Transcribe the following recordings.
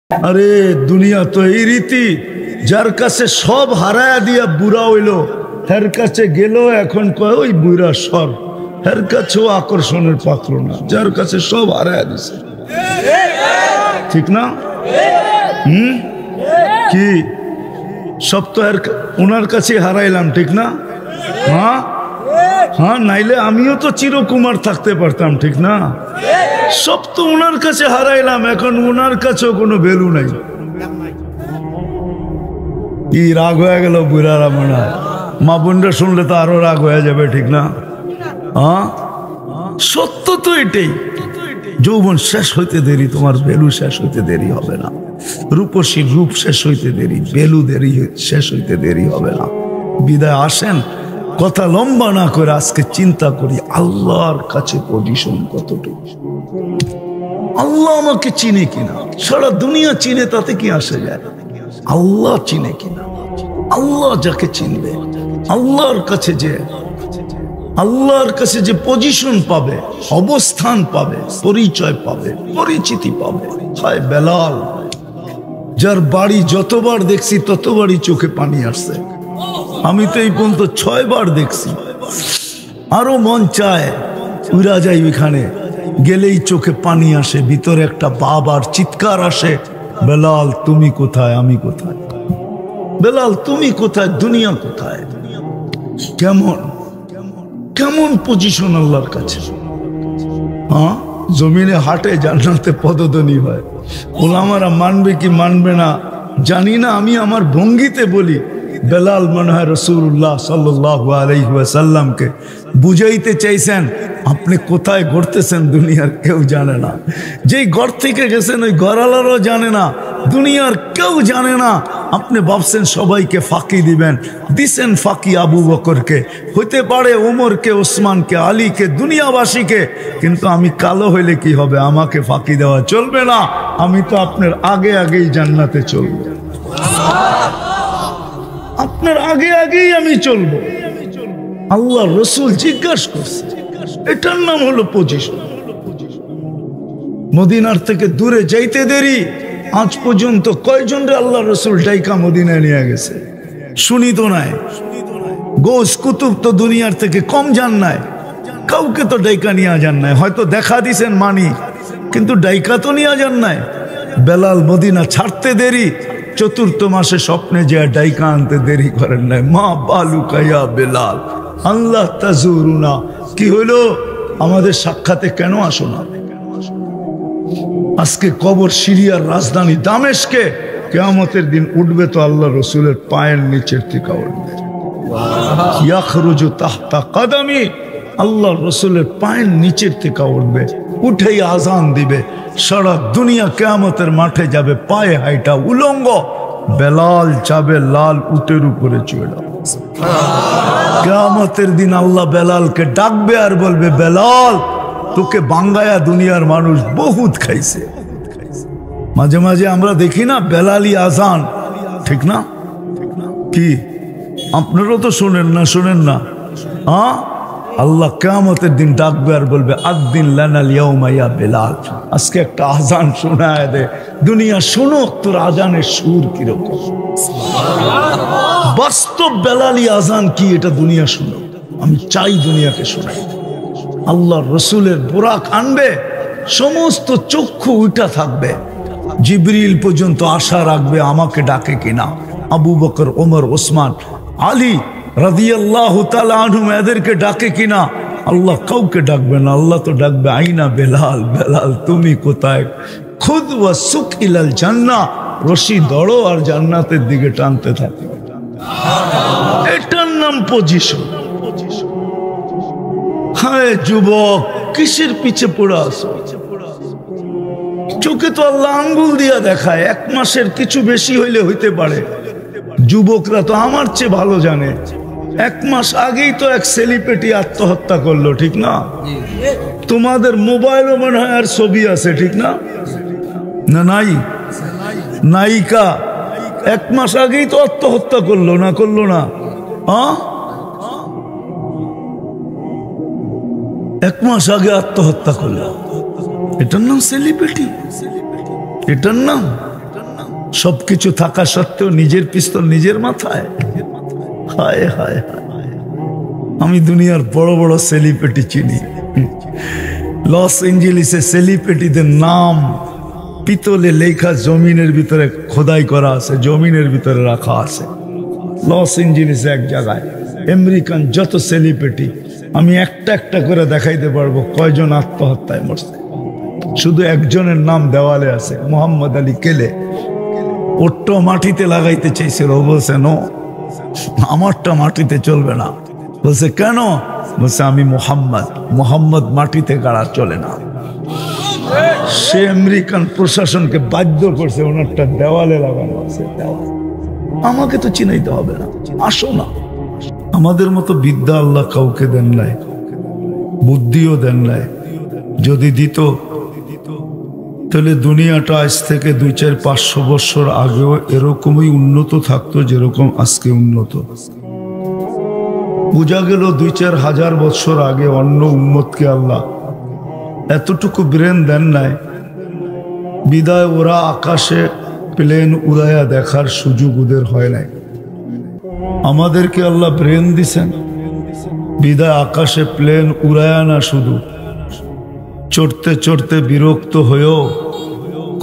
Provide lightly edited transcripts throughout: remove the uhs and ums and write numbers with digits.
আরে দুনিয়া তো এই রীতি, যার কাছে সব হারায়া দিয়া বুড়া হইল, হের কাছে গেল এখন কয় ওই বুড়া সর, হের কাছেও আকর্ষণের পাত্র না, যার কাছে সব হারায়া দিছে। ঠিক না? কি সব তো ওনার কাছে হারাইলাম, ঠিক না? হ্যাঁ হ্যাঁ, নাইলে আমিও তো চিরকুমার থাকতে পারতাম, ঠিক না? সব তো ওনার কাছে হারাইলাম, এখন ওনার কাছেও কোনো ভ্যালু নাই। কি রাগ হয়ে গেল বুড়ারা, মনে হয় মা বোনরা শুনলে তো আরো রাগ হয়ে যাবে, ঠিক না? হ্যাঁ, সত্য তো এটাই। যৌবন শেষ হইতে দেরি, তোমার ভ্যালু শেষ হইতে দেরি হবে না। রূপসী রূপ শেষ হইতে দেরি, ভ্যালু দেরি শেষ হইতে দেরি হবে না। বিদায় আসেন, কথা লম্বা না করে আজকে চিন্তা করি আল্লাহর কাছে পজিশন কতটুকু। আল্লাহ আমাকে চিনে কিনা, সারা দুনিয়া চিনে তাতে কি আসে যায়? আল্লাহ চিনে কিনা, আল্লাহ যাকে চিনবে, আল্লাহর কাছে যে পজিশন পাবে, অবস্থান পাবে, পরিচয় পাবে, পরিচিতি পাবে। হায় বেলাল, যার বাড়ি যতবার দেখছি ততবারই চোখে পানি আসছে। আমি তো এই পর্যন্ত 6 বার দেখছি, আরো মন চায় উড়া যাই, ওইখানে গেলেই চোখে পানি আসে, ভিতরে একটা বাবার চিৎকার আসে, বেলাল তুমি কোথায়, আমি কোথায়? বেলাল তুমি কোথায়, দুনিয়া কোথায়? কেমন কেমন পজিশন আল্লাহর কাছে। হ্যাঁ, জমিনে হাটে, জান্নাতে পদধ্বনি হয়। ওলামারা মানবে কি মানবে না জানি না, আমি আমার ভঙ্গিতে বলি, বেলাল মনে হয় রাসূলুল্লাহ সাল্লাল্লাহু আলাইহি ওয়াসাল্লামকে বুঝাইতে চাইছেন আপনি কোথায় ঘুরতেছেন, দুনিয়ার কেউ জানে না। যেই ঘর থেকে গেছেন ওই ঘরওয়ালারও জানে না, দুনিয়ার কেউ জানে না। আপনি ভাবছেন সবাইকে ফাঁকি দিবেন, দিছেন ফাঁকি আবু বকরকে, হইতে পারে ওমরকে, ওসমানকে, আলীকে, দুনিয়াবাসীকে। কিন্তু আমি কালো হইলে কি হবে, আমাকে ফাঁকি দেওয়া চলবে না। আমি তো আপনার আগে আগেই জান্নাতে চলবো, আপনার আগে আগেই আমি চলবো। আল্লাহ রসুল জিজ্ঞাসা করছে, এটার নাম হলো পজিশন। মদিনার থেকে দূরে যাইতে দেরি, আজ পর্যন্ত কয়জন রে আল্লাহ রসুল ডাইকা মদিনায় নিয়ে গেছে? শুনি তো নাই। গোস কুতুব তো দুনিয়ার থেকে কম যান নাই, কাউকে তো ডাইকা নিয়ে যান নাই। হয়তো দেখা দিছেন মানি, কিন্তু ডাইকা তো নিয়ে যান নাই। বেলাল মদিনা ছাড়তে দেরি, 4th মাসে স্বপ্নে যে ডাইকা আনতে দেরি করেন নাই। মা বালুকায়া বেলাল আল্লাহ তাজুরুনা, কি হইলো আমাদের সাক্ষাতে কেন আসো না? আজকে কবর সিরিয়ার রাজধানী দামেস্কে, কিয়ামতের দিন উঠবে তো আল্লাহ রসুলের পায়ের নিচের থেকে উঠবে। ইয়াখরুজু তাহতা কাদামি, আল্লাহ রসুলের পায়ের নিচের থেকে উঠবে, উঠেই আজান দিবে, সারা দুনিয়া কিয়ামতের মাঠে যাবে পায়ে হাইটা উলঙ্গ। বেলাল যাবে লাল উটের উপরে চড়ে। কিয়ামতের দিন আল্লাহ বেলালকে ডাকবে আর বলবে, বেলাল তোকে বাঙ্গায়া দুনিয়ার মানুষ বহুত খাইছে। মাঝে মাঝে আমরা দেখি না বেলালি আজান, ঠিক না? কি আপনারও তো শোনেন না? হ্যাঁ, আল্লাহ কিয়ামতের দিন ডাকবে আর বলবে, আদ্দিন লানাল ইয়াউমা ইয়া বেলাল, আজকে একটা আজান শোনায় দে, দুনিয়া শোনো তোর আজানের সুর কিরকম। বাস্তব বেলালি আজান কি, এটা দুনিয়া শোনো। আমি চাই দুনিয়াকে শোনাই। আল্লাহ রসুলের বোরাক আনবে, সমস্ত চক্ষু উঠা থাকবে, জিবরিল পর্যন্ত আশা রাখবে আমাকে ডাকে কিনা। আবু বকর, ওমর, ওসমান, আলী রাদিয়াল্লাহু তাআলা আনহুম এদেরকে ডাকে কিনা? আল্লাহ কাউকে ডাকবে না। আল্লাহ তো ডাকবে, আইনা বেলাল, বেলাল তুমি কোথায়? খুদ ওয়া সুক ইলাল জান্নাহ, রশি ধরো আর জান্নাতের দিকে টানতে থাকে। এটার নাম পজিশন। হায় যুবক, কিসের পিছে পড়ে আসো? চোখে তো আল্লাহ আঙ্গুল দিয়া দেখায়, 1 মাসের কিছু বেশি হইলে হইতে পারে। যুবকরা তো আমার চেয়ে ভালো জানে, 1 মাস আগেই তো এক সেলিব্রিটি আত্মহত্যা করলো, ঠিক না? তোমাদের মোবাইলও মনে হয় আর ছবি আছে, ঠিক না? না নাই? নায়িকা 1 মাস আগেই তো আত্মহত্যা করলো না? হ্যাঁ, 1 মাস আগে আত্মহত্যা করলো। এটার নাম সেলিব্রিটি? এটার নাম সবকিছু থাকা সত্ত্বেও নিজের পিস্তল নিজের মাথায়। হায় হায় হায়, আমি দুনিয়ার বড় বড় সেলিব্রিটি চিনি। লস এঞ্জেলিসে সেলিব্রিটিদের নাম পিতলে লেখা, জমিনের ভিতরে খোদাই করা আছে, জমিনের ভিতরে রাখা আছে। লস এঞ্জেলিসে এক জায়গায় আমেরিকান যত সেলিব্রিটি আমি একটা একটা করে দেখাইতে পারবো কয়জন আত্মহত্যায় মরছে। শুধু একজনের নাম দেওয়ালে আছে, মোহাম্মদ আলী কেলে। ওরটা মাটিতে লাগাইতে চাইছিল, ও বলছে নো, আমারটা মাটিতে চলবে না। বলছে কেন? বলছে আমি মোহাম্মদ মাটিতে গাড়া চলে না। সে আমেরিকান প্রশাসনকে বাধ্য করছে ওনারটা দেওয়ালে লাগানো আছে। আমাকে তো চিনাইতে হবে না, আসো না। আমাদের মতো বিদ্যা আল্লাহ কাউকে দেন নাই, বুদ্ধিও দেন নাই। যদি দিত তাহলে দুনিয়াটা আজ থেকে 200-500 বছর আগেও এরকমই উন্নত থাকতো যেরকম আজকে উন্নত। বোঝা গেল 2-4 হাজার বছর আগে অন্য উম্মতকে আল্লাহ এতটুকু ব্রেন দেন নাই, বিদায় ওরা আকাশে প্লেন উড়াইয়া দেখার সুযোগ ওদের হয় নাই। আমাদেরকে আল্লাহ ব্রেন দিছেন, বিদায় আকাশে প্লেন উড়ায়া না, শুধু চড়তে চড়তে বিরক্ত হয়েও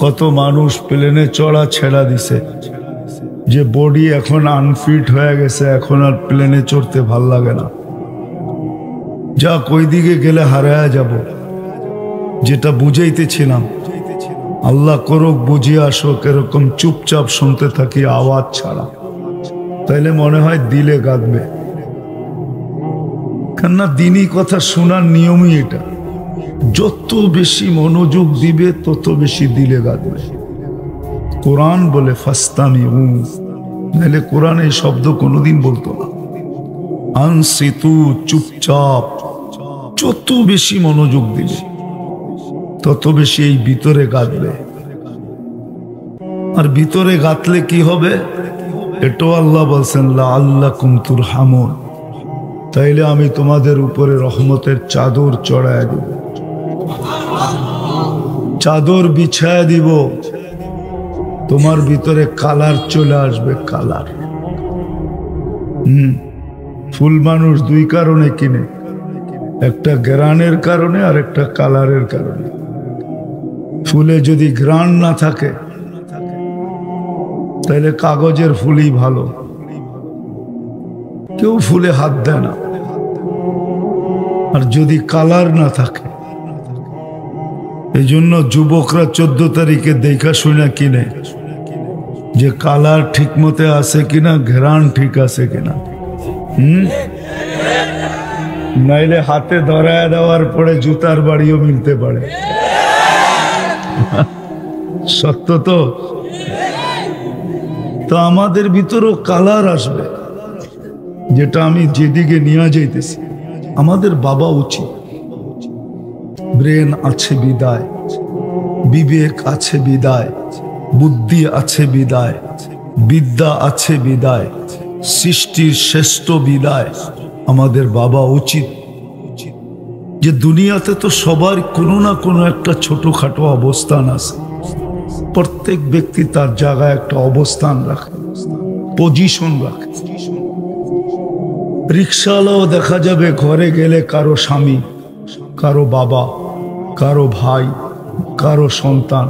কত মানুষ প্লেনে চড়া ছেড়া দিছে, যে বডি এখন আনফিট হয়ে গেছে, এখন আর প্লেনে চড়তে ভাল লাগে না। যা কই দিকে গেলে হারায়া যাব, যেটা বুঝাইতেছিলাম আল্লাহ করুক বুঝিয়ে আসুক, এরকম চুপচাপ শুনতে থাকি আওয়াজ ছাড়া, তাইলে মনে হয় দিলে গাঁদবে। কেননা দিনই কথা শোনার নিয়মই এটা, যত বেশি মনোযোগ দিবে তত বেশি দিলে গাঁদবে। কোরআন বলে ফাস্তামিউ, নাহলে কোরআন এই শব্দ কোনোদিন বলতো না। আনসিতু, চুপচাপ। যত বেশি মনোযোগ দিবে তত বেশি এই ভিতরে গাঁদবে। আর ভিতরে গাঁথলে কি হবে? এটাও আল্লাহ বলছেন লাআল্লাকুম তুরহামুন, তাইলে আমি তোমাদের উপরে রহমতের চাদর চড়ায় দিব, চাদর বিছায় দিব, তোমার ভিতরে কালার চলে আসবে। কালার ফুল মানুষ দুই কারণে কিনে, একটা ঘ্রাণের কারণে আর একটা কালারের কারণে। ফুলে যদি ঘ্রাণ না থাকে তাহলে কাগজের ফুলই ভালো, কেউ ফুলে হাত দেয় না। আর যদি কালার না থাকে, এই জন্য যুবকরা 14 তারিখে দেখা শুনে কিনে যে কালার ঠিক মতে আছে কিনা, ঘ্রাণ ঠিক আছে কিনা। নাইলে হাতে ধরায় দেওয়ার পরে জুতার বাড়িও মিলতে পারে। সত্য তো। তো আমাদের ভিতরেও কালার আসবে, যেটা আমি যেদিকে নিয়ে যাইতেছি। আমাদের বাবা উচিত, ব্রেন আছে বিদায়, বিবেক আছে বিদায়, বুদ্ধি আছে বিদায়, বিদ্যা আছে বিদায়, সৃষ্টির শ্রেষ্ঠ বিদায় আমাদের বাবা উচিত। যে দুনিয়াতে তো সবার কোনো না কোনো একটা ছোটখাটো অবস্থান আছে, প্রত্যেক ব্যক্তি তার জায়গায় একটা অবস্থান রাখে, পজিশন রাখে। রিক্সাওয়ালাও দেখা যাবে ঘরে গেলে কারো স্বামী, কারো বাবা, কারো ভাই, কারো সন্তান,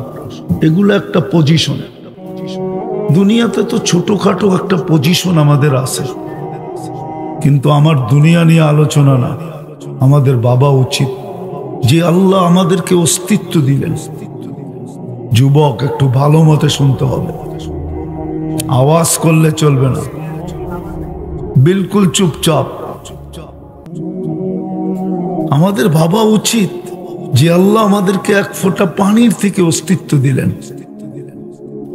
এগুলো একটা পজিশন। দুনিয়াতে তো ছোটখাটো একটা পজিশন আমাদের আছে, কিন্তু আমার দুনিয়া নিয়ে আলোচনা না। আমাদের বাবা উচিত, যে আল্লাহ আমাদেরকে অস্তিত্ব দিলেন। যুবক একটু ভালো মতে শুনতে হবে, আওয়াজ করলে চলবে না, বিলকুল চুপচাপ। আমাদের ভাবা উচিত যে আল্লাহ আমাদেরকে এক ফোঁটা পানির থেকে অস্তিত্ব দিলেন,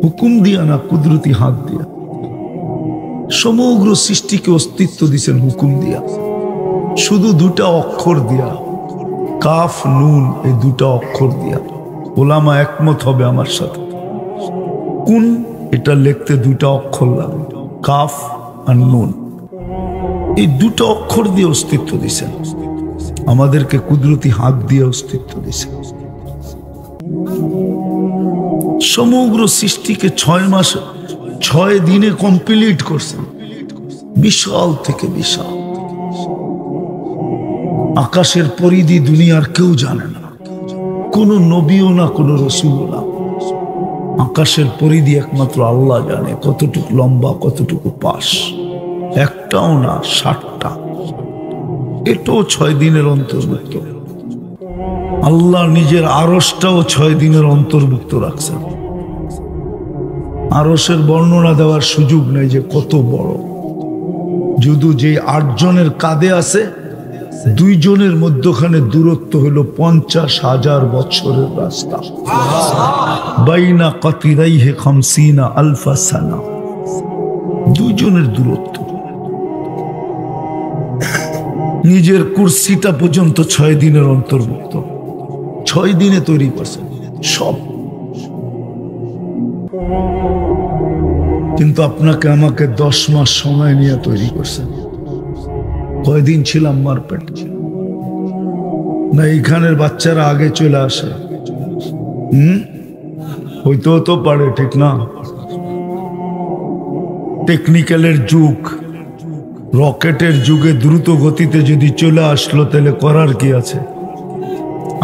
হুকুম দিয়া না, কুদরতি হাত দিয়া। সমগ্র সৃষ্টিকে অস্তিত্ব দিয়েছেন হুকুম দিয়া, শুধু 2টা অক্ষর দিয়া, কাফ নুন, এই 2টা অক্ষর দিয়া। ওলামা একমত হবে আমার সাথে, কোন এটা লিখতে 2টা অক্ষর লাগে, কাফ আর নুন। এই 2টা অক্ষর দিয়ে অস্তিত্ব দিয়েছেন আমাদেরকে, কুদরতি হাত দিয়ে অস্তিত্ব দিয়েছেন। সমগ্র সৃষ্টিকে 6 মাসে 6 দিনে কমপ্লিট করছেন। বিশাল থেকে বিশাল, আকাশের পরিধি দুনিয়ার কেউ জানে না, কোনো নবীও না, কোনো রসুলও না। আকাশের পরিধি একমাত্র আল্লাহ জানে, কতটুকু লম্বা, কতটুকু পাশ। একটাও না, 60টা। এটাও 6 দিনের অন্তর্ভুক্ত। আল্লাহ নিজের আরশটাও 6 দিনের অন্তর্ভুক্ত রাখছেন। আরশের বর্ণনা দেওয়ার সুযোগ নেই যে কত বড়। যদু যে 8 জনের কাঁধে আছে, 2 জনের মধ্যখানে দূরত্ব হলো 50,000 বছরের রাস্তা। বাইনা কাতিরাইহে 50 আলফা সানা, 2 জনের দূরত্ব। নিজের কুরসিটা পর্যন্ত 6 দিনের অন্তর্ভুক্ত। 6 দিনে তৈরি করছেন সব। কিন্তু আপনাকে আমাকে 10 মাস সময় নিয়ে তৈরি করছেন। কয়দিন ছিলাম মার পেটে? না এইখানের বাচ্চারা আগে চলে আসে? হইতেও তো পারে, ঠিক না? টেকনিক্যালের যুগ, রকেটের যুগে দ্রুত গতিতে যদি চলে আসলো, তাহলে করার কি আছে?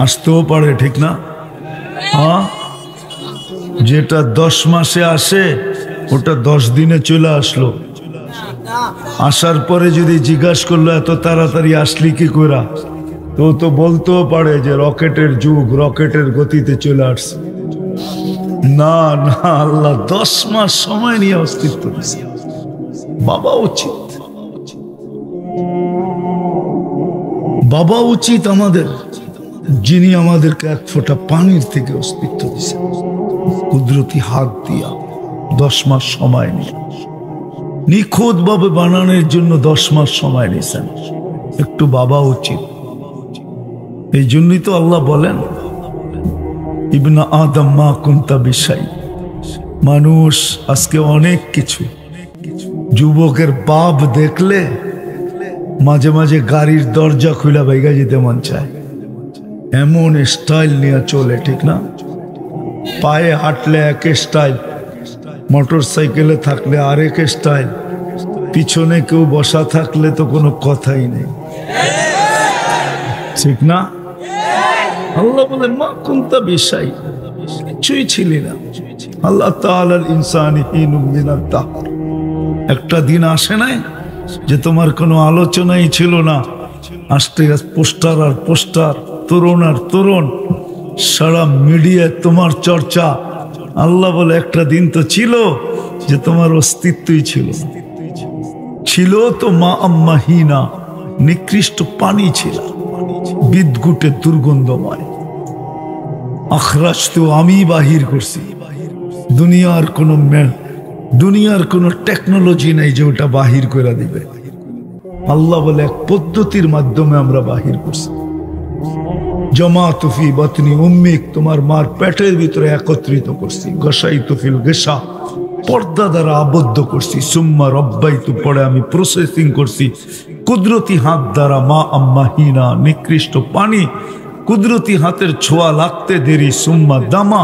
আসতেও পারে, ঠিক না? হ্যাঁ, যেটা 10 মাসে আসে ওটা 10 দিনে চলে আসলো। আসার পরে যদি জিজ্ঞাসা করলো এত তাড়াতাড়ি আসলি কি কইরা, তো বলতেও পারে যে রকেটের যুগ, রকেটের গতিতে চলে আসছে। না না, আল্লাহ 10 মাস সময় নিয়ে অস্তিত্ব দিয়েছে। বাবা উচিত, বাবা উচিত আমাদের, যিনি আমাদেরকে 1 ফোঁটা পানির থেকে অস্তিত্ব দিয়েছেন কুদরতি হাত দিয়া। 10 মাস সময় নিয়ে নিখুঁত ভাবে বানানোর জন্য 10 মাস সময় নিয়েছেন। একটু বাবা উচিত। এই জন্যই তো আল্লাহ বলেন, ইবনা আদম মা কুনতা বিশাই। মানুষ আজকে অনেক কিছু। যুবকের বাপ দেখলে মাঝে মাঝে গাড়ির দরজা খুলে বাইগা যেতে মন চায়, এমন স্টাইল নিয়ে চলে, ঠিক না? পায়ে হাঁটলে এক স্টাইল, মোটর সাইকেলে থাকলে আরেক স্টাইল, পিছনে কেউ বসা থাকলে তো কোনো কথাই নেই, ঠিক না? আল্লাহ বলে মা কুনতা বিশাই, কিছুই ছিলি না। আল্লাহ তাআলার ইনসানি হিনুম মিনাদ দাহর, একটা দিন আসে নাই যে তোমার কোনো আলোচনাই ছিল না। আসতে পোস্টার আর পোস্টার, তরুণ আর তরুণ, সারা মিডিয়ায় তোমার চর্চা। আল্লাহ বলে একটা দিন তো ছিল যে তোমার অস্তিত্বই ছিল না। ছিল তো মা আম্মাহিনা, নিকৃষ্ট পানি ছিল, বিদগুটে দুর্গন্ধময়। আখরাজ তো আমি বাহির করছি। দুনিয়ার কোনো টেকনোলজি নাই যে ওটা বাহির করে দিবে। আল্লাহ বলে এক পদ্ধতির মাধ্যমে আমরা বাহির করছি। জমাতুফি বাতনি উম্মিক, তোমার মার পেটের ভিতরে একত্রিত করছি। গসাইতু ফিল গেসা, পর্দা দ্বারা আবদ্ধ করছি। সুম্মা রব্বাইতু, পরে আমি প্রসেসিং করছি কুদরতি হাত দ্বারা। মা আম্মাহিনা, নিকৃষ্ট পানি, কুদরতি হাতের ছোঁয়া লাগতে দেরি। সুম্মা দামা,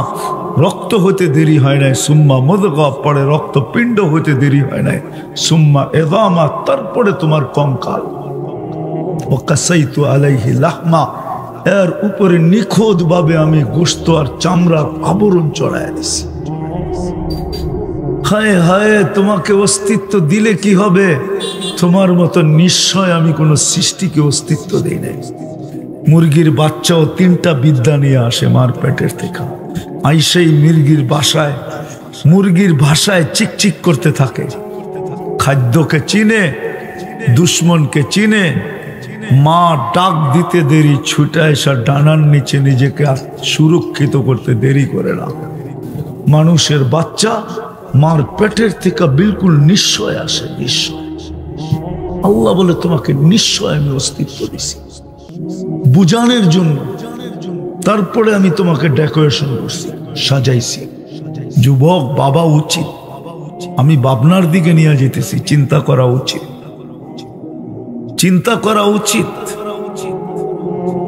রক্ত হতে দেরি হয় নাই। সুম্মা মুদগা, পরে রক্ত পিণ্ড হতে দেরি হয় নাই। সুম্মা ইযামা, তারপরে তোমার কঙ্কাল। ওয়াকাসাইতু আলাইহি লাহমা, এর উপরে নিখুঁত ভাবে আমি গোশত আর চামড়ার আবরণ চড়াইয়া দিছি। হায় হায়, তোমাকে অস্তিত্ব দিলে কি হবে? তোমার মতো নিশ্চয় আমি কোনো সৃষ্টিকে অস্তিত্ব দেই নাই। মুরগির বাচ্চাও 3টা বিদ্যা নিয়ে আসে মার পেটের থেকে। আইসেই মুরগির ভাষায় চিকচিক করতে থাকে। খাদ্যকে চিনে, দুশ্মনকে চিনে। মা ডাক দিতে দেরি, ছুটে এসে ডানার নিচে নিজেকে সুরক্ষিত করতে দেরি করে না। মানুষের বাচ্চা মার পেটের থেকে বিলকুল নিশ্চয় আসে, নিশ্চয়। আল্লাহ বলে তোমাকে নিশ্চয় আমি অস্তিত্ব দিছি বুঝানোর জন্য। তারপরে আমি তোমাকে ডেকোরেশন করছি, সাজাইছি। যুবক, বাবা উচিত। আমি ভাবনার দিকে নিয়ে যেতেছি। চিন্তা করা উচিত, চিন্তা করা উচিত।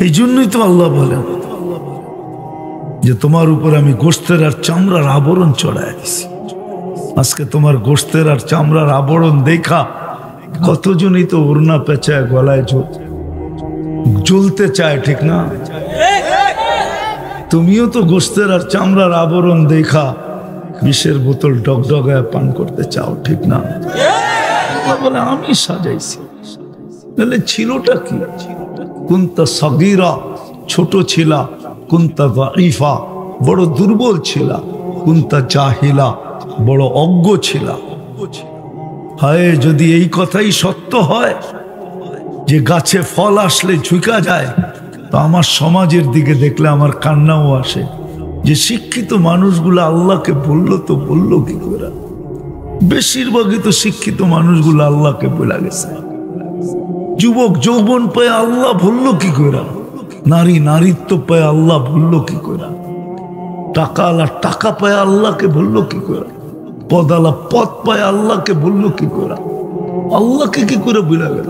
এই জন্যই তো আল্লাহ বলেন যে তোমার উপরে আমি গোশতের আর চামড়ার আবরণ চড়াই দিছি। আজকে তোমার গোশতের আর চামড়ার আবরণ দেখা কতজনই তো ওড়না পেঁচায় গলায় জ্বলতে চায়, ঠিক না? তুমিও তো গোশতের আর চামড়ার আবরণ দেখা বিষের বোতল ডগডগায় পান করতে চাও, ঠিক না? বলে আমি সাজাইছি, তাহলে ছিলটা কি? কুনতা সগীরা, ছোট ছিলা। কুনতা দাঈফা, বড় দুর্বল ছিলা। কুনতা জাহিলা, বড় অজ্ঞ ছিলা। হায়, যদি এই কথাই সত্য হয় যে গাছে ফল আসলে ঝুঁকা যায়, তো আমার সমাজের দিকে দেখলে আমার কান্নাও আসে যে শিক্ষিত মানুষগুলো আল্লাহকে বললো তো বললো কি করে? বেশিরভাগই তো শিক্ষিত মানুষগুলো আল্লাহকে বলে গেছে। যুবক যৌবন পায় আল্লাহ ভুললো কি করে? নারী নারীত্ব পায় আল্লাহ ভুললো কি করে? টাকাওয়ালা টাকা পায় আল্লাহকে ভুললো কি করে? পদালা পদ পায় আল্লাহকে ভুললো কি করে? আল্লাহকে কি করে ভুলে গেল?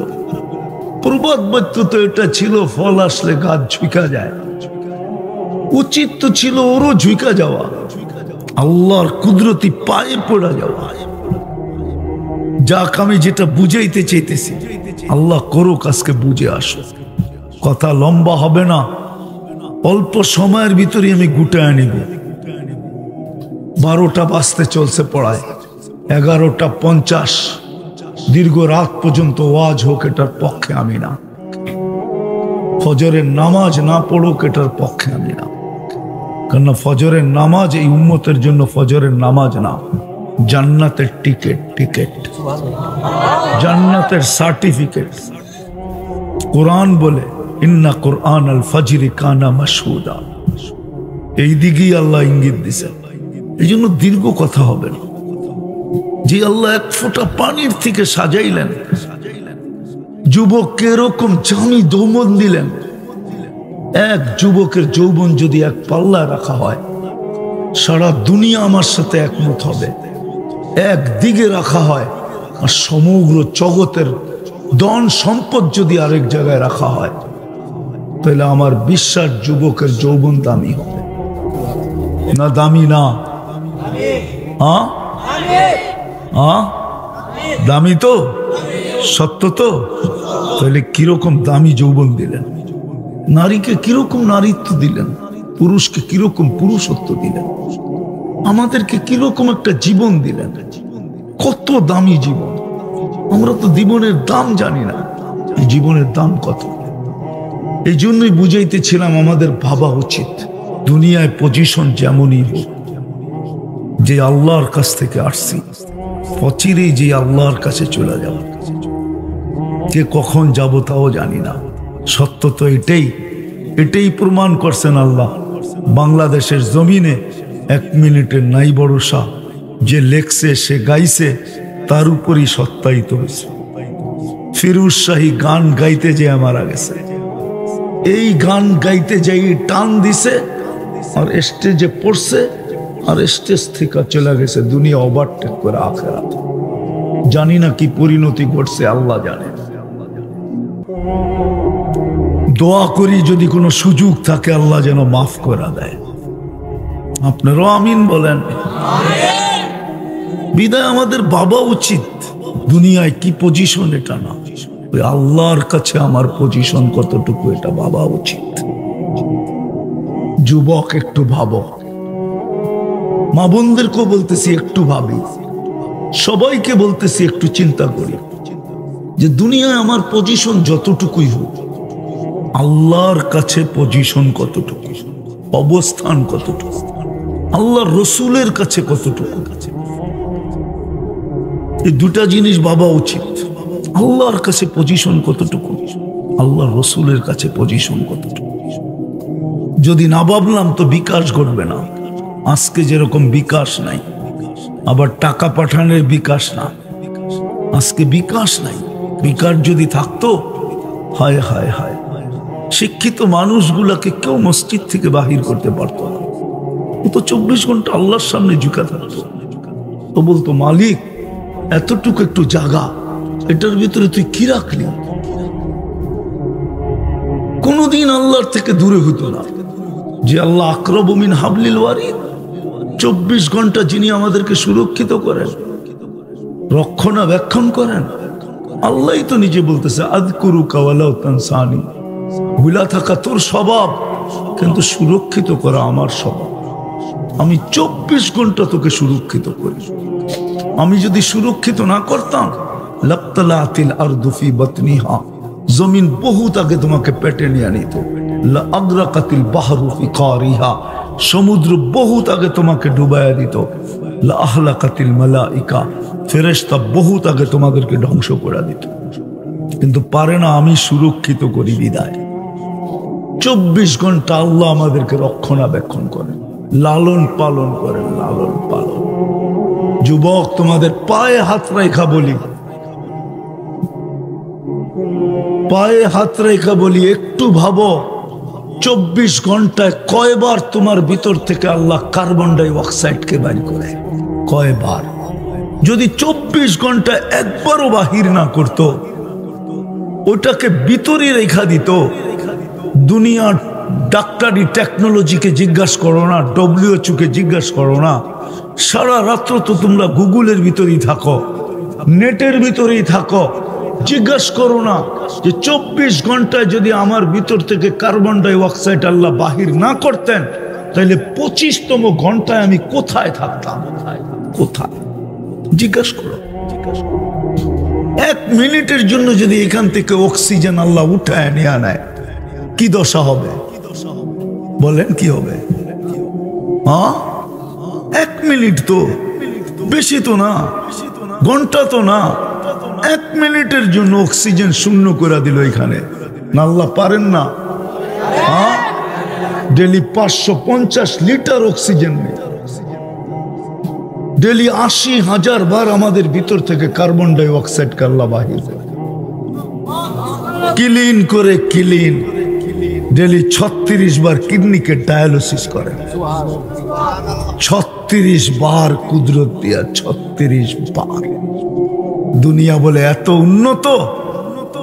প্রবাদ বাক্য তো এটা ছিল, ফল আসলে গাছ ঝুঁকা যায়। উচিত তো ছিল ওরও ঝুঁকা যাওয়া, আল্লাহর কুদরতি পায়ে পড়া যাওয়া। যাক, আমি যেটা বুঝাইতে চাইতেছি, আল্লাহ করুক আজকে বুঝে আসো। কথা লম্বা হবে না, অল্প সময়ের ভিতরে আমি গুটায় নিব। 12টা বাজতে চলছে পড়ায়, 11:50 দীর্ঘ রাত পর্যন্ত ওয়াজ হোক, এটার পক্ষে আমি না। ফজরের নামাজ না পড়ুক, এটার পক্ষে আমি না। কেননা ফজরের নামাজ এই উম্মতের জন্য ফজরের নামাজ না, জান্নাতের টিকেট, জান্নাতের সার্টিফিকেট। কোরআন বলে ইন্না কোরআন আল ফজরি কানা মাশহুদা, এই দিকেই আল্লাহ ইঙ্গিত দিছে। এই জন্য দীর্ঘ কথা হবে না। যে আল্লাহ এক ফোঁটা পানির থেকে সাজাইলেন, যুবককে এরকম জামি যৌবন দিলেন। এক যুবকের যৌবন যদি এক পাল্লায় রাখা হয়, সারা দুনিয়া আমার সাথে একমত হবে। এক দিকে রাখা হয়, আর সমগ্র জগতের ধন সম্পদ যদি আরেক জায়গায় রাখা হয়, তাহলে আমার বিশ্বাস যুবকের যৌবন দামি হবে না? দামি না? দামি তো, সত্য তো। তাহলে কিরকম দামি যৌবন দিলেন, নারীকে কিরকম নারীত্ব দিলেন, পুরুষকে কিরকম পুরুষত্ব দিলেন, আমাদেরকে কিরকম একটা জীবন দিলেন। কত দামি জীবন! আমরা তো জীবনের দাম জানি না, এই জীবনের দাম কত। এই জন্যই বুঝাইতেছিলাম আমাদের ভাবা উচিত, দুনিয়ায় পজিশন যেমনই হোক, যে আল্লাহর কাছ থেকে আসছি, অচিরেই যে আল্লাহর কাছে চলে যাব। কে কখন যাব তাও জানি না। সত্য তো এটাই প্রমাণ করছেন আল্লাহ। বাংলাদেশের জমিনে 1 মিনিটের নাই ভরসা, যে লেখছে সে গাইছে তার উপরই সত্যায়িত হয়েছে। ফিরোজ শাহী গান গাইতে যে মারা গেছে, এই গান গাইতে যাই টান দিছে, আর স্টেজে পড়ছে, আর স্টেজ থেকে চলে গেছে দুনিয়া ওভারটেক করে আখিরাত। জানি না কি পরিণতি ঘটছে, আল্লাহ জানে। দোয়া করি যদি কোনো সুযোগ থাকে আল্লাহ যেন মাফ করে দেয়। আপনারাও আমিন বলেন। বিদায় আমাদের ভাবা উচিত দুনিয়ায় কি পজিশন, এটা না, ওই আল্লাহর কাছে আমার পজিশন কতটুকু, এটা ভাবা উচিত। যুবক একটু ভাবো, মা বোনদেরকেও বলতেছি একটু ভাবি, সবাইকে বলতেছি একটু চিন্তা করি যে দুনিয়ায় আমার পজিশন যতটুকুই হোক, আল্লাহর কাছে পজিশন কতটুকু, অবস্থান কতটুকু, আল্লাহর রসুলের কাছে কতটুকু। এই দুটা জিনিস ভাবা উচিত। আল্লাহর কাছে পজিশন কতটুকু, আল্লাহর রসুলের কাছে পজিশন কতটুকু। যদি না ভাবলাম তো বিকাশ ঘটবে না। আজকে যেরকম বিকাশ নাই, আবার টাকা পাঠানোর বিকাশ না, আজকে বিকাশ নাই। বিকাশ যদি থাকতো, হায় হায় হায়, শিক্ষিত মানুষগুলাকে কেউ মসজিদ থেকে বাহির করতে পারতো না। ও তো 24 ঘন্টা আল্লাহর সামনে ঝুঁকা থাকতো। তো বলতো, মালিক এতটুকু একটু জায়গা, এটার ভিতরে তুই কি রাখলি? কোনদিন আল্লাহর থেকে দূরে হতো না। যে আল্লাহ আকরাবু মিন হাবলিল ওয়ারিদ, 24 ঘন্টা যিনি আমাদেরকে সুরক্ষিত করেন, রক্ষণাবেক্ষণ করেন। আল্লাহই তো নিজে বলতেছে আযকুরুকা ওয়ালাউ তানসানি, ভুলা থাকা তোর স্বভাব, কিন্তু সুরক্ষিত করা আমার স্বভাব। আমি 24 ঘন্টা তোকে সুরক্ষিত করি। আমি যদি সুরক্ষিত না করতাম, লাক্তালাতিল আরদু ফি বাতনিহা, জমিন বহুত আগে তোমাকে পেটে নিয়ে নিত। লা আগরাকাতিল বাহরু ফি কারিহা, সমুদ্র বহুত আগে তোমাকে ডুবাইয়া দিত। লা আহলাকাতিল মালাইকা, ফেরেশতা বহুত আগে তোমাদেরকে ধ্বংস করে দিত। কিন্তু পারে না, আমি সুরক্ষিত করি বিদায়। 24 ঘন্টা আল্লাহ আমাদেরকে রক্ষণাবেক্ষণ করেন, লালন পালন করেন, লালন পালন। যুবক, তোমাদের পায়ে হাত রেখা বলি, পায়ে হাত রেখা বলি, একটু ভাবো 24 ঘন্টায় কয়বার তোমার ভিতর থেকে আল্লাহ কার্বন ডাই অক্সাইডকে বাইর করে, কয়বার? যদি 24 ঘন্টায় একবারও বাহির না করত, ওটাকে ভিতরে রেখা দিত। দুনিয়ার ডাক্তারি টেকনোলজিকে জিজ্ঞাসা করো না, WHO কে জিজ্ঞাসা করো না। সারা রাত্র তো তোমরা গুগলের ভিতরেই থাকো, নেটের ভিতরেই থাকো। জিজ্ঞাসা করো না যে 24 ঘন্টায় যদি আমার ভিতর থেকে কার্বন ডাই অক্সাইড আল্লাহ বাহির না করতেন, তাহলে 25তম ঘন্টায় আমি কোথায় থাকতাম, কোথায়? জিজ্ঞাসা করো। 1 মিনিটের জন্য যদি এখান থেকে অক্সিজেন আল্লাহ উঠায় নিয়ে নেয়, কি দশা হবে? বলেন কি হবে? হ্যাঁ, 1 মিনিট তো বেশি তো না, ঘন্টা তো না। 1 মিনিটের জন্য অক্সিজেন শূন্য করে দিল এখানে, না আল্লাহ পারেন না? হ্যাঁ, ডেলি 550 লিটার অক্সিজেন নেই, ডেলি 80,000 বার আমাদের ভিতর থেকে কার্বন ডাই অক্সাইড আল্লাহ বাহির করে, ক্লিন করে, ক্লিন। ডেলি 36 বার কিডনিকে ডায়ালিসিস করে, 36 বার কুদরত দিয়া, 36 বার। দুনিয়া বলে এত উন্নত,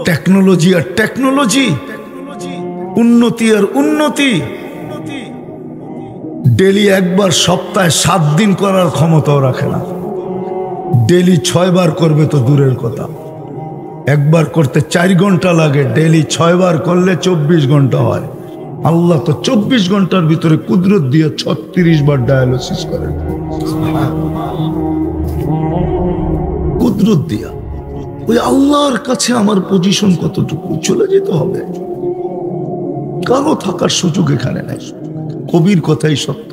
টেকনোলজি আর টেকনোলজি, উন্নতি আর উন্নতি। ডেলি একবার সপ্তাহে 7 দিন করার ক্ষমতাও রাখে না, ডেলি 6 বার করবে তো দূরের কথা। একবার করতে 4 ঘন্টা লাগে, ডেলি 6 বার করলে 24 ঘন্টা হয়। আল্লাহ তো 24 ঘন্টার ভিতরে কুদরত দিয়ে 36 বার ডায়ালিসিস করেন, কুদরত দিয়া। ওই আল্লাহর কাছে আমার পজিশন কতটুকু, চলে যেতে হবে। কারো থাকার সুযোগ এখানে নাই। কবির কথাই সত্য,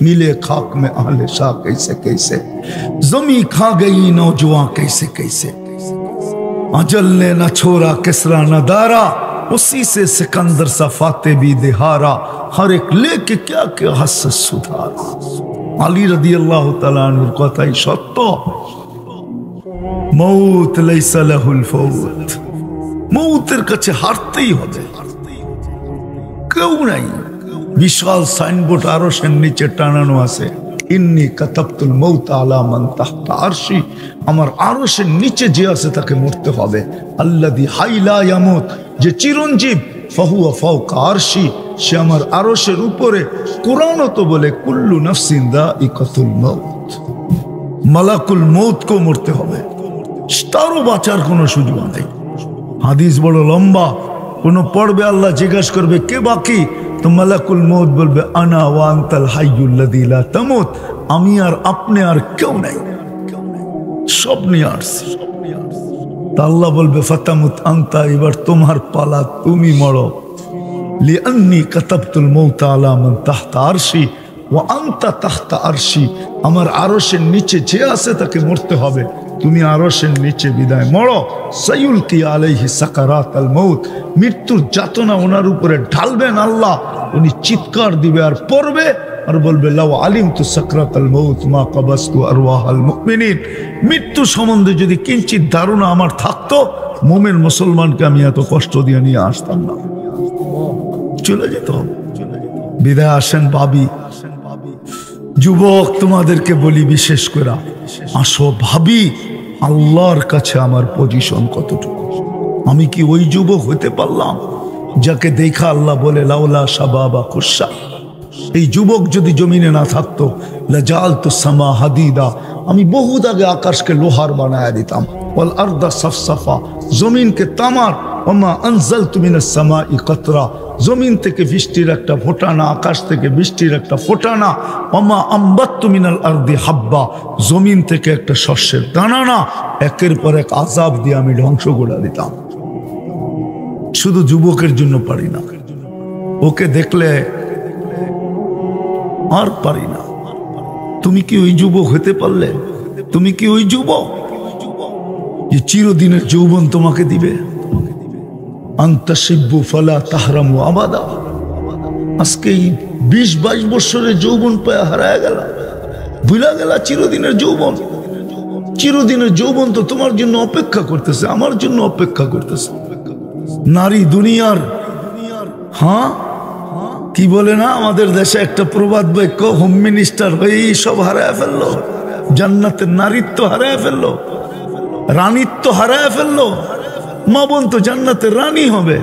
মিলে খাক মে আহলে শাহ कैसे कैसे, जमी खा गई नौजवान कैसे कैसे, अजल ने न छोड़ा किसरा न दारा, उसी से सिकंदर सा फाते भी दिहारा, हर एक लेके क्या क्या हस सुधारा। আলী রাদিয়াল্লাহু তাআলা আনহুর কথাই সত্য, মউত লাইসা লাহুল ফাউত, মউতের কাছে হারতেই হবে, কেউ নাই। বিশাল সাইনবোর্ড আরশের নিচে টানানো আছে, ইন্নী কাতাবতুল মাউত আলা মান তাহতা আরশি, আমার আরশের নিচে যে আছে তাকে মরতে হবে। আল্লাযী হাইলা ইয়ামুত, যে চিরঞ্জীব, ফাহুয়া ফাওকা আরশি, সে আমার আরশের উপরে। কুরআনও তো বলে কুল্লু নাফসিন যায়িকাতুল মাউত, মালাকুল মউতকে মরতে হবে, তারও বাঁচার কোনো সুযোগ নেই। হাদিস বড় লম্বা, কোন পড়বে আল্লাহ জিজ্ঞাসা করবে কে বাকি, তো মালাকুল মউত বলবে আনা ওয়া আনতাল হাইয়ুল লাযী লা তামুত, আমি আর আপনি আর কেউ নাই, সব নিয়ে আসছি। তা আল্লাহ বলবে ফাতামুত আনতা, এবার তোমার পালা, তুমি মরো। লিআন্নী কাতাবতুল মাউত আলা মান তাহতা আরশি ওয়া আনতা তাহতা আরশি, আমার আরশের নিচে যে আছে তাকে মরতে হবে, তুমি আরশের নিচে, বিদায় মরো। সাইউলকি আলাইহি সাকারাতাল মাউত, মৃত্যুর যাতনা ওনার উপরে ঢালবেন আল্লাহ, উনি চিৎকার দিবে আর পড়বে আর বলবে লাউ আলিমতু সাকরাতাল মাউত মা কাবাসতু আরওয়াহাল মুমিনিন, মৃত্যু সম্বন্ধে যদি কিঞ্চিত ধারণা আমার থাকতো, মুমিন মুসলমানকে আমি এত কষ্ট দিয়ে নিয়ে আসতাম না, চলে যেত। বিদায় আসেন ভাবি, যুবক তোমাদেরকে বলি বিশেষ করে, আসো ভাবি আল্লাহর কাছে আমার পজিশন কতটুকু। আমি কি ওই যুবক হতে পারলাম যাকে দেখা আল্লাহ বলে লাউলা শাবাবা খুশা, এই যুবক যদি জমিনে না থাকতো লাজালতু সামা হাদিদা, আমি বহুত আগে আকাশকে লোহার বানায়া দিতাম। ওয়াল আরদা সাফসাফা, জমিনকে তামার। ওমা আনজালতু মিনাস সামাই কাতরা, জমিন থেকে বৃষ্টির একটা ফোঁটানা, আকাশ থেকে বৃষ্টির একটা ফোঁটানা। ওমা আম্বাত্তু মিনাল আরদি হাব্বা, জমিন থেকে একটা শস্যের দানা না, একের পর এক আযাব দিয়ে আমি ধ্বংস করে দিতাম। শুধু যুবকের জন্য পারি না, ওকে দেখলে আর পারি না। তুমি কি ওই যুবক হতে পারলে? তুমি কি ওই যুবক যে চিরদিনের যৌবন তোমাকে দিবে? আনতা শিব্বু ফালা তাহরামু আবাদা। আজকে এই 20-22 বছরের যৌবন পায়া হারায় গেল, ভুলা গেল চিরদিনের যৌবন। চিরদিনের যৌবন তো তোমার জন্য অপেক্ষা করতেছে, আমার জন্য অপেক্ষা করতেছে। নারী দুনিয়ার, হ্যাঁ কি বলে না আমাদের দেশে একটা প্রবাদ বাক্য, হোম মিনিস্টার হয়েই সব হারায় ফেললো, জান্নাতের নারীত্ব হারায় ফেললো, রানীত্ব হারায় ফেললো। মা বোন তো জান্নাতের রানী হবে,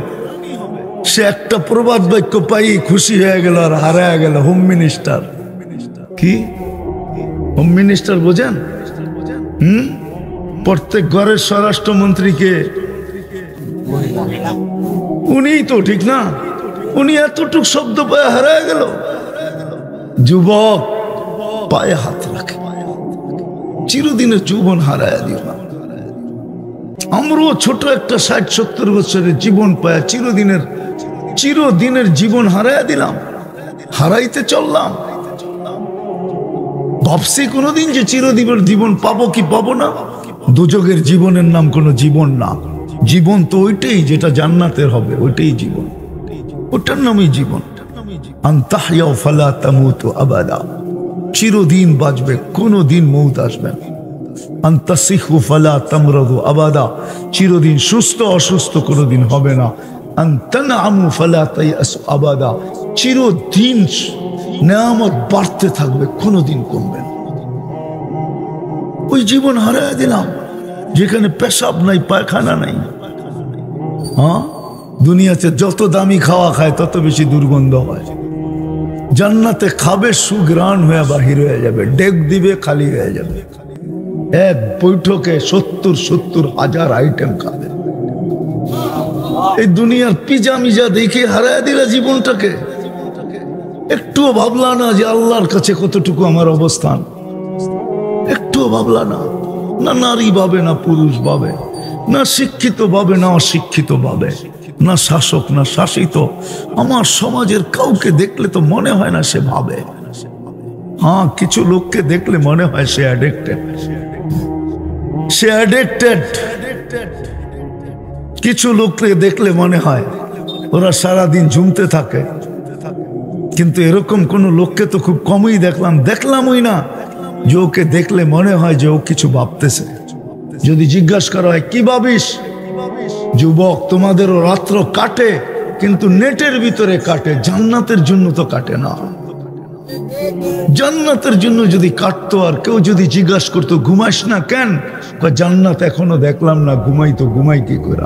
সে একটা প্রবাদ বাক্য পাই খুশি হয়ে গেল আর হারায় গেল হোম মিনিস্টার। কি হোম মিনিস্টার বোঝেন? প্রত্যেক ঘরের স্বরাষ্ট্রমন্ত্রীকে উনিই তো, ঠিক না? উনি এতটুক শব্দ পায়ে হারায় গেল। যুবক পায়ে হাত রাখে, চিরদিনের যৌবন হারায় দিও না। আমরাও ছোট একটা 60-70 বছরের জীবন পায়া চিরদিনের জীবন হারায় দিলাম, হারাইতে চললাম। ভাবছি কোনোদিন যে চিরদিনের জীবন পাবো কি পাবো না? দুযোগের জীবনের নাম কোনো জীবন না। জীবন তো ওইটাই যেটা জান্নাতের হবে, ওইটাই জীবন, ওটার নামই জীবন। আনতাহইয়া ফালা তামুতু আবাদা, চিরদিন বাঁচবে, কোনোদিন মৌত আসবে না। আনতাসিহু ফালা তামরাদু আবাদা, চিরদিন সুস্থ অসুস্থ কোনোদিন হবে না। আনতানআমু ফালা তাইয়াসু আবাদা, চিরদিন নেয়ামত বাড়তে থাকবে, কোনোদিন কমবে না। ওই জীবন হারায় দিলাম যেখানে পেশাব নাই, পায়খানা নাই। হ্যাঁ, দুনিয়াতে যত দামি খাওয়া খায় তত বেশি দুর্গন্ধ হয়। জান্নাতে খাবে সুগ্রাণ হয়ে বাহির হয়ে যাবে, ডেক দিবে খালি হয়ে যাবে। এক বৈঠকে 70 হাজার আইটেম খাবে। এই দুনিয়ার পিজা মিজা দেখে হারায় দিলা জীবনটাকে। একটুও ভাবলা না যে আল্লাহর কাছে কতটুকু আমার অবস্থান? একটুও ভাবলা না। না নারী ভাবে, না পুরুষ ভাবে, না শিক্ষিত ভাবে, না অশিক্ষিত ভাবে, না শাসক না শাসিত। আমার সমাজের কাউকে দেখলে তো মনে হয় না সে ভাবে। হ্যাঁ, কিছু লোককে দেখলে মনে হয় সে অ্যাডিক্টেড, সে অ্যাডিক্টেড। কিছু লোককে দেখলে মনে হয় ওরা সারাদিন ঝুমতে থাকে। কিন্তু এরকম কোন লোককে তো খুব কমই দেখলামই না যে ওকে দেখলে মনে হয় যে ও কিছু ভাবতেছে। যদি জিজ্ঞাসা করা হয় কি ভাবিস, যুবক তোমাদেরও রাত্র কাটে, কিন্তু নেটের ভিতরে কাটে, জান্নাতের জন্য তো কাটে না। জান্নাতের জন্য যদি কাটতো, আর কেউ যদি জিজ্ঞাসা করতো ঘুমাস না কেন, জান্নাত এখনো দেখলাম না, ঘুমাই কি করে?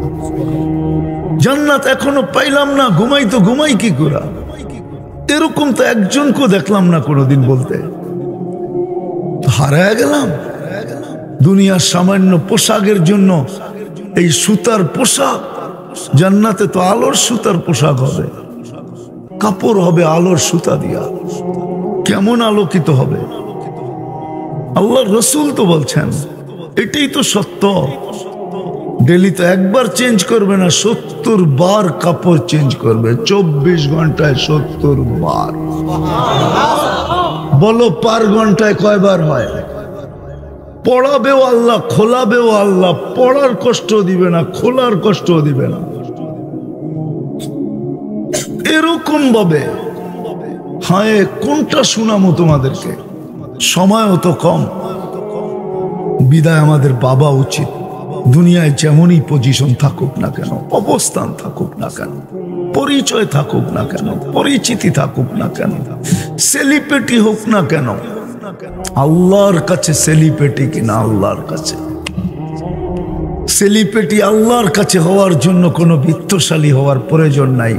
জান্নাত এখনো পাইলাম না, ঘুমাই কি করে? এরকম তো একজনকেও দেখলাম না কোনোদিন বলতে। হারায় গেলাম দুনিয়ার সামান্য পোশাকের জন্য। এই সুতার পোশাক, জান্নাতে তো আলোর সুতার পোশাক হবে, কাপড় হবে আলোর সুতা দিয়া। কেমন আলোকিত হবে! আল্লাহর রাসূল তো বলছেন, এটাই তো সত্য। ডেলি তো একবার চেঞ্জ করবে না, 70 বার কাপড় চেঞ্জ করবে, 24 ঘন্টায় 70 বার। বলো পার ঘন্টায় কয়বার হয়? পড়াবেও আল্লাহ, খোলাবেও আল্লাহ। পড়ার কষ্ট দিবে না, খোলার কষ্ট দিবে না। এরকম ভাবে হায়, কোনটা শোনামো তোমাদেরকে? সময়ও তো কম। বিদায় আমাদের বাবা উচিত। দুনিয়ায় যেমনই পজিশন থাকুক না কেন, অবস্থান থাকুক না কেন, পরিচয় থাকুক না কেন, পরিচিতি থাকুক না কেন, সেলিব্রিটি হোক না কেন, আল্লাহর কাছে সেলিব্রিটি কিনা আল্লাহর কাছে। সেলিব্রিটি আল্লাহর কাছে হওয়ার জন্য কোনো বিত্তশালী হওয়ার প্রয়োজন নাই।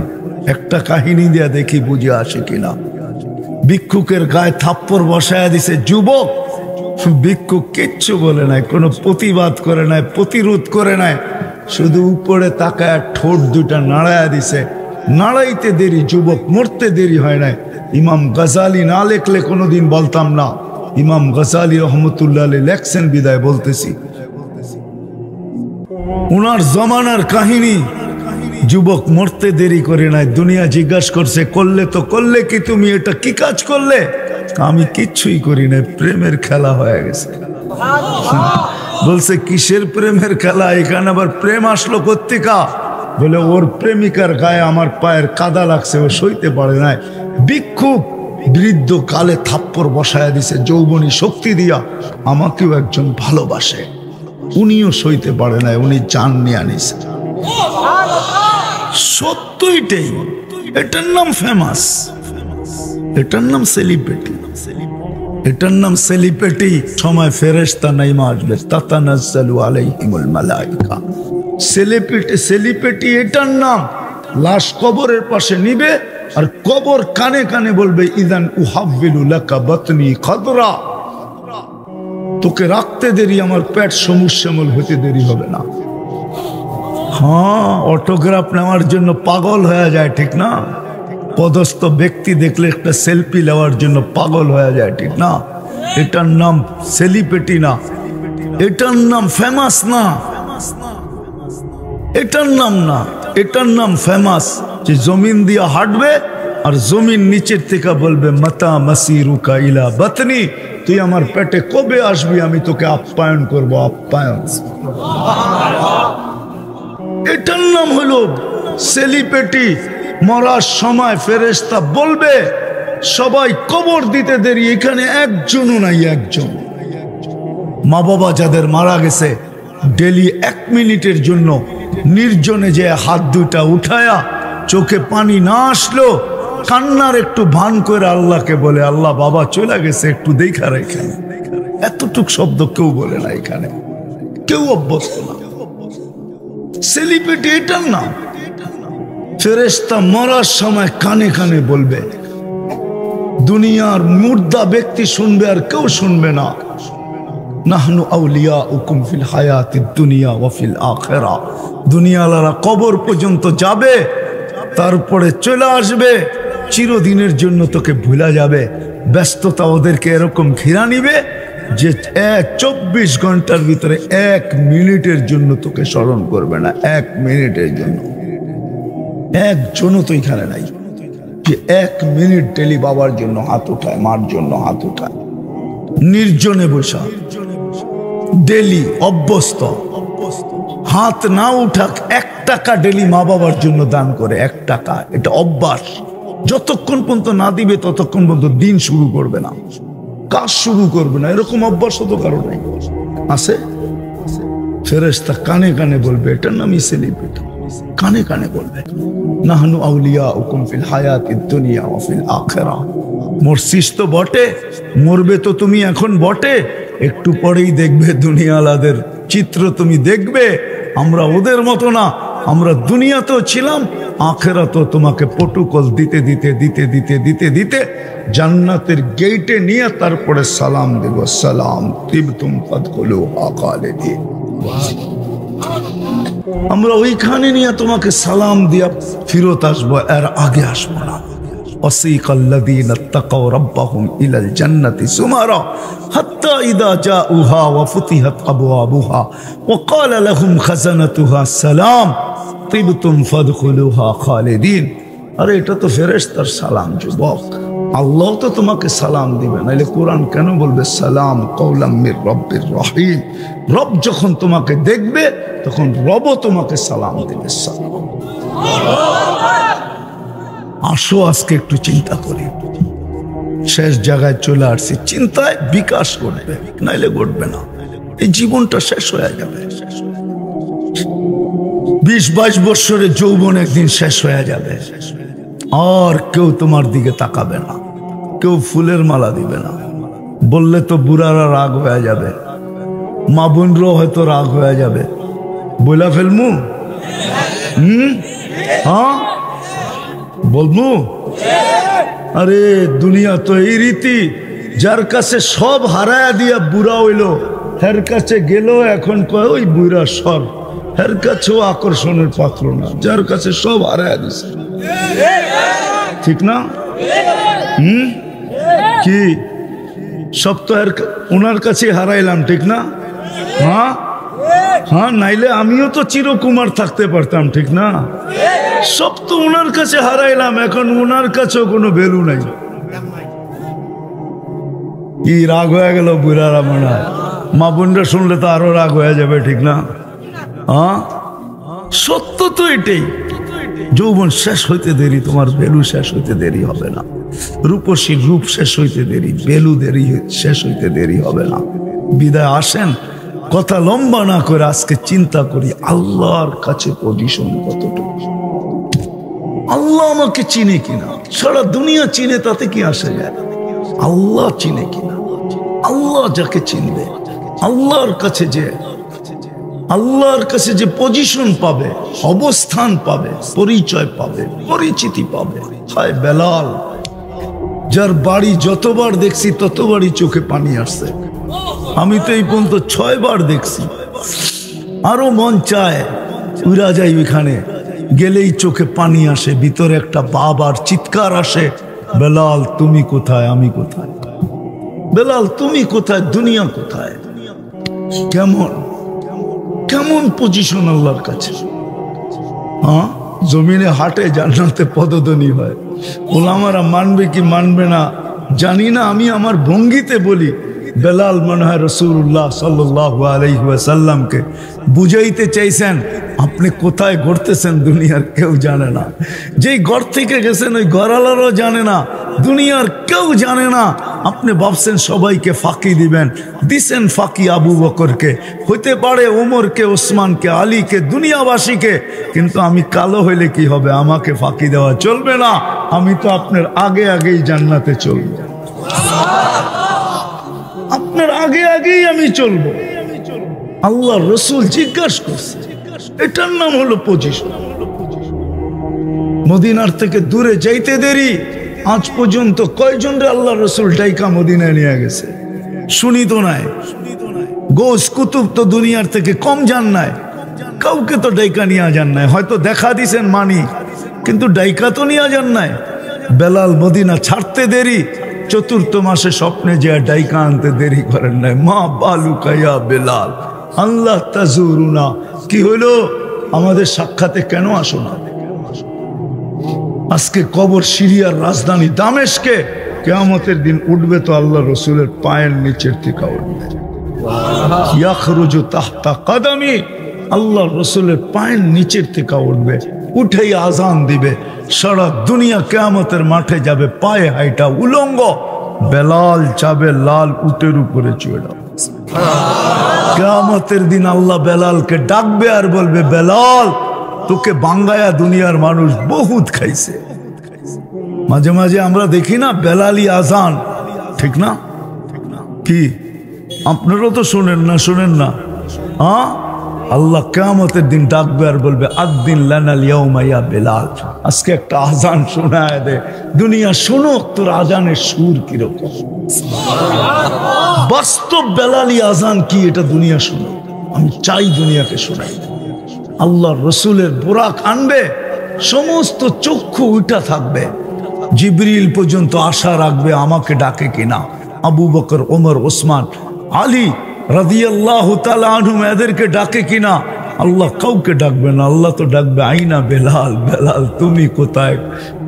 একটা কাহিনী দেয়া দেখি বুঝে আসে কিনা। ভিক্ষুকের গায়ে থাপ্পড় বসায়া দিছে যুবক। ভিক্ষুক কিচ্ছু বলে নাই, কোনো প্রতিবাদ করে নাই, প্রতিরোধ করে নাই, শুধু উপরে তাকায় ঠোঁট দুটা নাড়ায়া দিছে। নাড়াইতে দেরি, যুবক মরতে দেরি হয় নাই। ইমাম গজালি না লেখলে কোনোদিন বলতাম না, ইমাম গজালি রহমতুল্লাহ আলাইহি লেখছেন বিদায় বলতেছি। উনার জমানার কাহিনী। যুবক মরতে দেরি করে নাই। দুনিয়া জিজ্ঞাসা করছে, করলে তো করলে কি তুমি, এটা কি কাজ করলে? আমি কিচ্ছুই করি নাই, প্রেমের খেলা হয়ে গেছে। বলছে কিসের প্রেমের খেলা? এখানে আবার প্রেম আসলো কোত্থেকা? বলে ওর প্রেমিকার গায়ে আমার পায়ের কাদা লাগছে, ও সইতে পারে নাই। ভিক্ষুক বৃদ্ধ কালে থাপ্পড় বসায়া দিছে যৌবনী শক্তি দিয়া। আমাকেও একজন ভালোবাসে, উনিও সইতে পারে নাই, উনি জান নিয়ে আনিছে। সত্যইটাই। এটার নাম ফেমাস, এটার নাম সেলিব্রিটি, এটার নাম সেলিব্রিটি। সময় ফেরেশতা নাইমা আসবে, তাতানাজ্জালু আলাইহিমুল মালাইকা। সেলিব্রিটি, সেলিব্রিটি এটার নাম। লাশ কবরের পাশে নিবে আর কবর কানে কানে বলবে, ইদান উহাব্বিলু লাকা বাতনি খাদরা। তোকে রাখতে দেরি, আমার পেট সমুজ শ্যামল হতে দেরি হবে না। হ্যাঁ, অটোগ্রাফ নেওয়ার জন্য পাগল হয়ে যায়, ঠিক না? পদস্থ ব্যক্তি দেখলে একটা সেলফি নেওয়ার জন্য পাগল হয়ে যায়, ঠিক না? এটার নাম সেলিব্রিটি না, এটার নাম ফেমাস না, এটার নাম না, এটার নাম ফেমাস। যে জমিন দিয়া হাঁটবে আর জমিন নিচের থেকে বলবে, মাতা মাসিরুকা ইলা বাতনি, তুই আমার পেটে কবে আসবি, আমি তোকে আপ্যায়ন করব, আপ্যায়ন। এটার নাম হলো সেলিব্রিটি। মরার সময় ফেরেশতা বলবে, সবাই কবর দিতে দেরি, এখানে একজনও নাই, একজন। মা বাবা যাদের মারা গেছে, ডেলি 1 মিনিটের জন্য নির্জনে যে হাত দুটা উঠায়া চোখে পানি না আসলো, কান্নার একটু ভান করে আল্লাহকে বলে, আল্লাহ বাবা চলে গেছে, একটু দেখা রেখে। এতটুক শব্দ কেউ বলে না এখানে, কেউ অভ্যস্ত না। সেলিব্রিটি এটার নাম। ফেরেশতা মরার সময় কানে কানে বলবে, দুনিয়ার মুর্দা ব্যক্তি শুনবে আর কেউ শুনবে না। নাহনু আউলিয়াউকুম ফিল হায়াতিদ দুনিয়া ওয়া ফিল আখিরা। দুনিয়ালারা কবর পর্যন্ত যাবে, তারপরে চলে আসবে, চিরদিনের জন্য তোকে ভুলা যাবে। ব্যস্ততা ওদেরকে এরকম ঘিরা নিবে যে 24 ঘন্টার ভিতরে 1 মিনিটের জন্য তোকে স্মরণ করবে না, 1 মিনিটের জন্য। একজনও তো এখানে নাই যে 1 মিনিট ডেলি বাবার জন্য হাত উঠায়, মার জন্য হাত উঠায়, নির্জনে বসা, ডেলি অভ্যস্ত। হাত না উঠাক, 1 টাকা ডেলি মা বাবার জন্য দান করে, 1 টাকা। এটা অভ্যাস। যতক্ষণ পর্যন্ত না দিবে ততক্ষণ পর্যন্ত দিন শুরু করবে না, কাজ শুরু করবে না। এরকম অভ্যাস তো কারো নাই, আছে? ফেরেশতা কানে কানে বলবে, এটার নামই সেলিব্রিটি। কানে কানে বলবে, নাহনু আউলিয়াউকুম ফিল হায়াতিদ দুনিয়া ওয়া ফিল আখিরা। মরছিস তো বটে, মরবে তো তুমি এখন বটে, একটু পরেই দেখবে দুনিয়ালাদের চিত্র তুমি দেখবে। আমরা ওদের মতো না, আমরা দুনিয়াতেও ছিলাম, আখিরাতেও তোমাকে প্রটোকল দিতে দিতে দিতে দিতে দিতে দিতে জান্নাতের গেটে নিয়ে তারপরে সালাম দেব, সালাম তিবতুম ফাদখুলুহা খালিদিন। আমরা ওইখানে নিয়ে তোমাকে সালাম দিয়া ফিরত আসবো, এর আগে আসবো না। وسيق الذين اتقوا ربهم إلى الجنة زمرا حتى إذا جاءوها وفتحت أبوابها وقال لهم خزنتها سلام طبتم فادخلوها خالدين। আরে এটা তো ফেরেশতার সালাম যুবক, আল্লাহ তো তোমাকে সালাম দিবে, নাইলে কোরআন কেন বলবে সালাম কওলাম মির রব্বির রহিম? রব যখন তোমাকে দেখবে তখন রবও তোমাকে সালাম দিবে। আসো আজকে একটু চিন্তা করি। শেষ জায়গায় চলে আসছি, চিন্তায় বিকাশ ঘটবে, নাইলে ঘটবে না। এই জীবনটা শেষ হয়ে যাবে। 20-22 বছরের যৌবন একদিন শেষ হয়ে যাবে, আর কেউ তোমার দিকে তাকাবে না, কেউ ফুলের মালা দিবে না। বললে তো বুড়ারা রাগ হয়ে যাবে, মা বোনরাও হয়তো রাগ হয়ে যাবে। বইলা ফেলমু? হ্যাঁ বলবো? আরে দুনিয়া তো এই রীতি, যার কাছে সব হারায়া দিয়া বুড়া হইল, হের কাছে গেল এখন কয় ওই বুড়া সর, হের কাছেও আকর্ষণের পাত্র না, যার কাছে সব হারায়া দিছে। ঠিক না? কি সব তো ওনার কাছে হারাইলাম, ঠিক না? হ্যাঁ হ্যাঁ, নাইলে আমিও তো চিরকুমার থাকতে পারতাম, ঠিক না? সব তো ওনার কাছে হারাইলাম, এখন ওনার কাছেও কোনো ভ্যালু নাই। কি রাগ হয়ে গেল বুড়ারা, মনে হয় মা বোনরা শুনলে তো আরো রাগ হয়ে যাবে, ঠিক না? হ্যাঁ, সত্য তো এটাই। যৌবন শেষ হইতে দেরি, তোমার ভ্যালু শেষ হইতে দেরি হবে না। রূপসী রূপ শেষ হইতে দেরি, ভ্যালু দেরি শেষ হইতে দেরি হবে না। বিদায় আসেন, কথা লম্বা না করে আজকে চিন্তা করি আল্লাহর কাছে পজিশন কতটুকু। আল্লাহ আমাকে চিনে কিনা, সারা দুনিয়া চিনে তাতে কি আসে যায়? আল্লাহ চিনে কিনা, আল্লাহ যাকে চিনবে, আল্লাহর কাছে যে পজিশন পাবে, অবস্থান পাবে, পরিচয় পাবে, পরিচিতি পাবে। হায় বেলাল, যার বাড়ি যতবার দেখছি ততবারই চোখে পানি আসছে। আমি তো এই পর্যন্ত 6 বার দেখছি, আরো মন চায় উড়া যাই, ওইখানে গেলেই চোখে পানি আসে, ভিতরে একটা বাবার চিৎকার আসে, বেলাল তুমি কোথায়, আমি কোথায়? বেলাল তুমি কোথায়, দুনিয়া কোথায়? কেমন কেমন পজিশন আল্লাহর কাছে। হ্যাঁ, জমিনে হাটে, জান্নাতে পদধ্বনি হয়। ওলামারা মানবে কি মানবে না জানি না, আমি আমার ভঙ্গিতে বলি, বেলাল মনে হয় রাসূলুল্লাহ সাল্লাল্লাহু আলাইহি ওয়াসাল্লামকে বুঝাইতে চাইছেন আপনি কোথায় ঘুরতেছেন, দুনিয়ার কেউ জানে না। যেই ঘর থেকে গেছেন ওই ঘরওয়ালারও জানে না, দুনিয়ার কেউ জানে না। আপনি ভাবছেন সবাইকে ফাঁকি দিবেন, দিছেন ফাঁকি আবু বকরকে, হইতে পারে ওমরকে, ওসমানকে, আলীকে, দুনিয়াবাসীকে। কিন্তু আমি কালো হইলে কি হবে, আমাকে ফাঁকি দেওয়া চলবে না। আমি তো আপনার আগে আগেই জান্নাতে চলবো, আপনার আগে আগেই আমি চলবো। আল্লাহ রসুল জিজ্ঞাসা করছে, এটার নাম হলো পজিশন। মদিনার থেকে দূরে যাইতে দেরি, আজ পর্যন্ত কয়জন রে আল্লাহ রসুল ডাইকা মদিনায় নিয়ে গেছে? শুনি তো নাই। গোস কুতুব তো দুনিয়ার থেকে কম যান নাই, কাউকে তো ডাইকা নিয়ে যান নাই। হয়তো দেখা দিছেন মানি, কিন্তু ডাইকা তো নিয়ে যান নাই। বেলাল মদিনা ছাড়তে দেরি, 4th মাসে স্বপ্নে যে ডাইকা আনতে দেরি করেন নাই। মা বালুকাইয়া বেলাল আল্লাহ তাজুরুনা, কি হইলো আমাদের সাক্ষাতে কেন আসো না? আজকে কবর সিরিয়ার রাজধানী দামেস্কে, কিয়ামতের দিন উঠবে তো আল্লাহ রসুলের পায়ের নিচের থেকে উঠবে। ইয়াখরুজু তাহতা কদমি, আল্লাহ রসুলের পায়ের নিচের থেকে উঠবে, উঠেই আজান দিবে, সারা দুনিয়া কিয়ামতের মাঠে যাবে পায়ে হাইটা উলঙ্গ। বেলাল যাবে লাল উটের উপরে চড়ে। কিয়ামতের দিন আল্লাহ বেলালকে ডাকবে আর বলবে, বেলাল তোকে বাঙ্গায়া দুনিয়ার মানুষ বহুত খাইছে। মাঝে মাঝে আমরা দেখি না বেলালি আজান, ঠিক না? কি আপনারাও তো শোনেন না? হ্যাঁ, আল্লাহ কিয়ামতের দিন ডাকবে আর বলবে, আদ্দিন লানাল ইয়াউমা ইয়া বেলাল, আজকে একটা আজান শোনায় দে, দুনিয়া শোনো তোর আজানের সুর কিরকম। বাস্তব বেলালি আজান কি এটা দুনিয়া শোনো, আমি চাই দুনিয়াকে শোনাই। আল্লাহ রসুলের বোরাক আনবে, সমস্ত চক্ষু উঠা থাকবে, জিবরিল পর্যন্ত আশা রাখবে আমাকে ডাকে কিনা। আবু বকর, ওমর, ওসমান, আলী রাদিয়াল্লাহু তাআলা আনহুম এদেরকে ডাকে কিনা? আল্লাহ কাউকে ডাকবে না, আল্লাহ তো ডাকবে আইনা বেলাল, বেলাল তুমি কোথায়?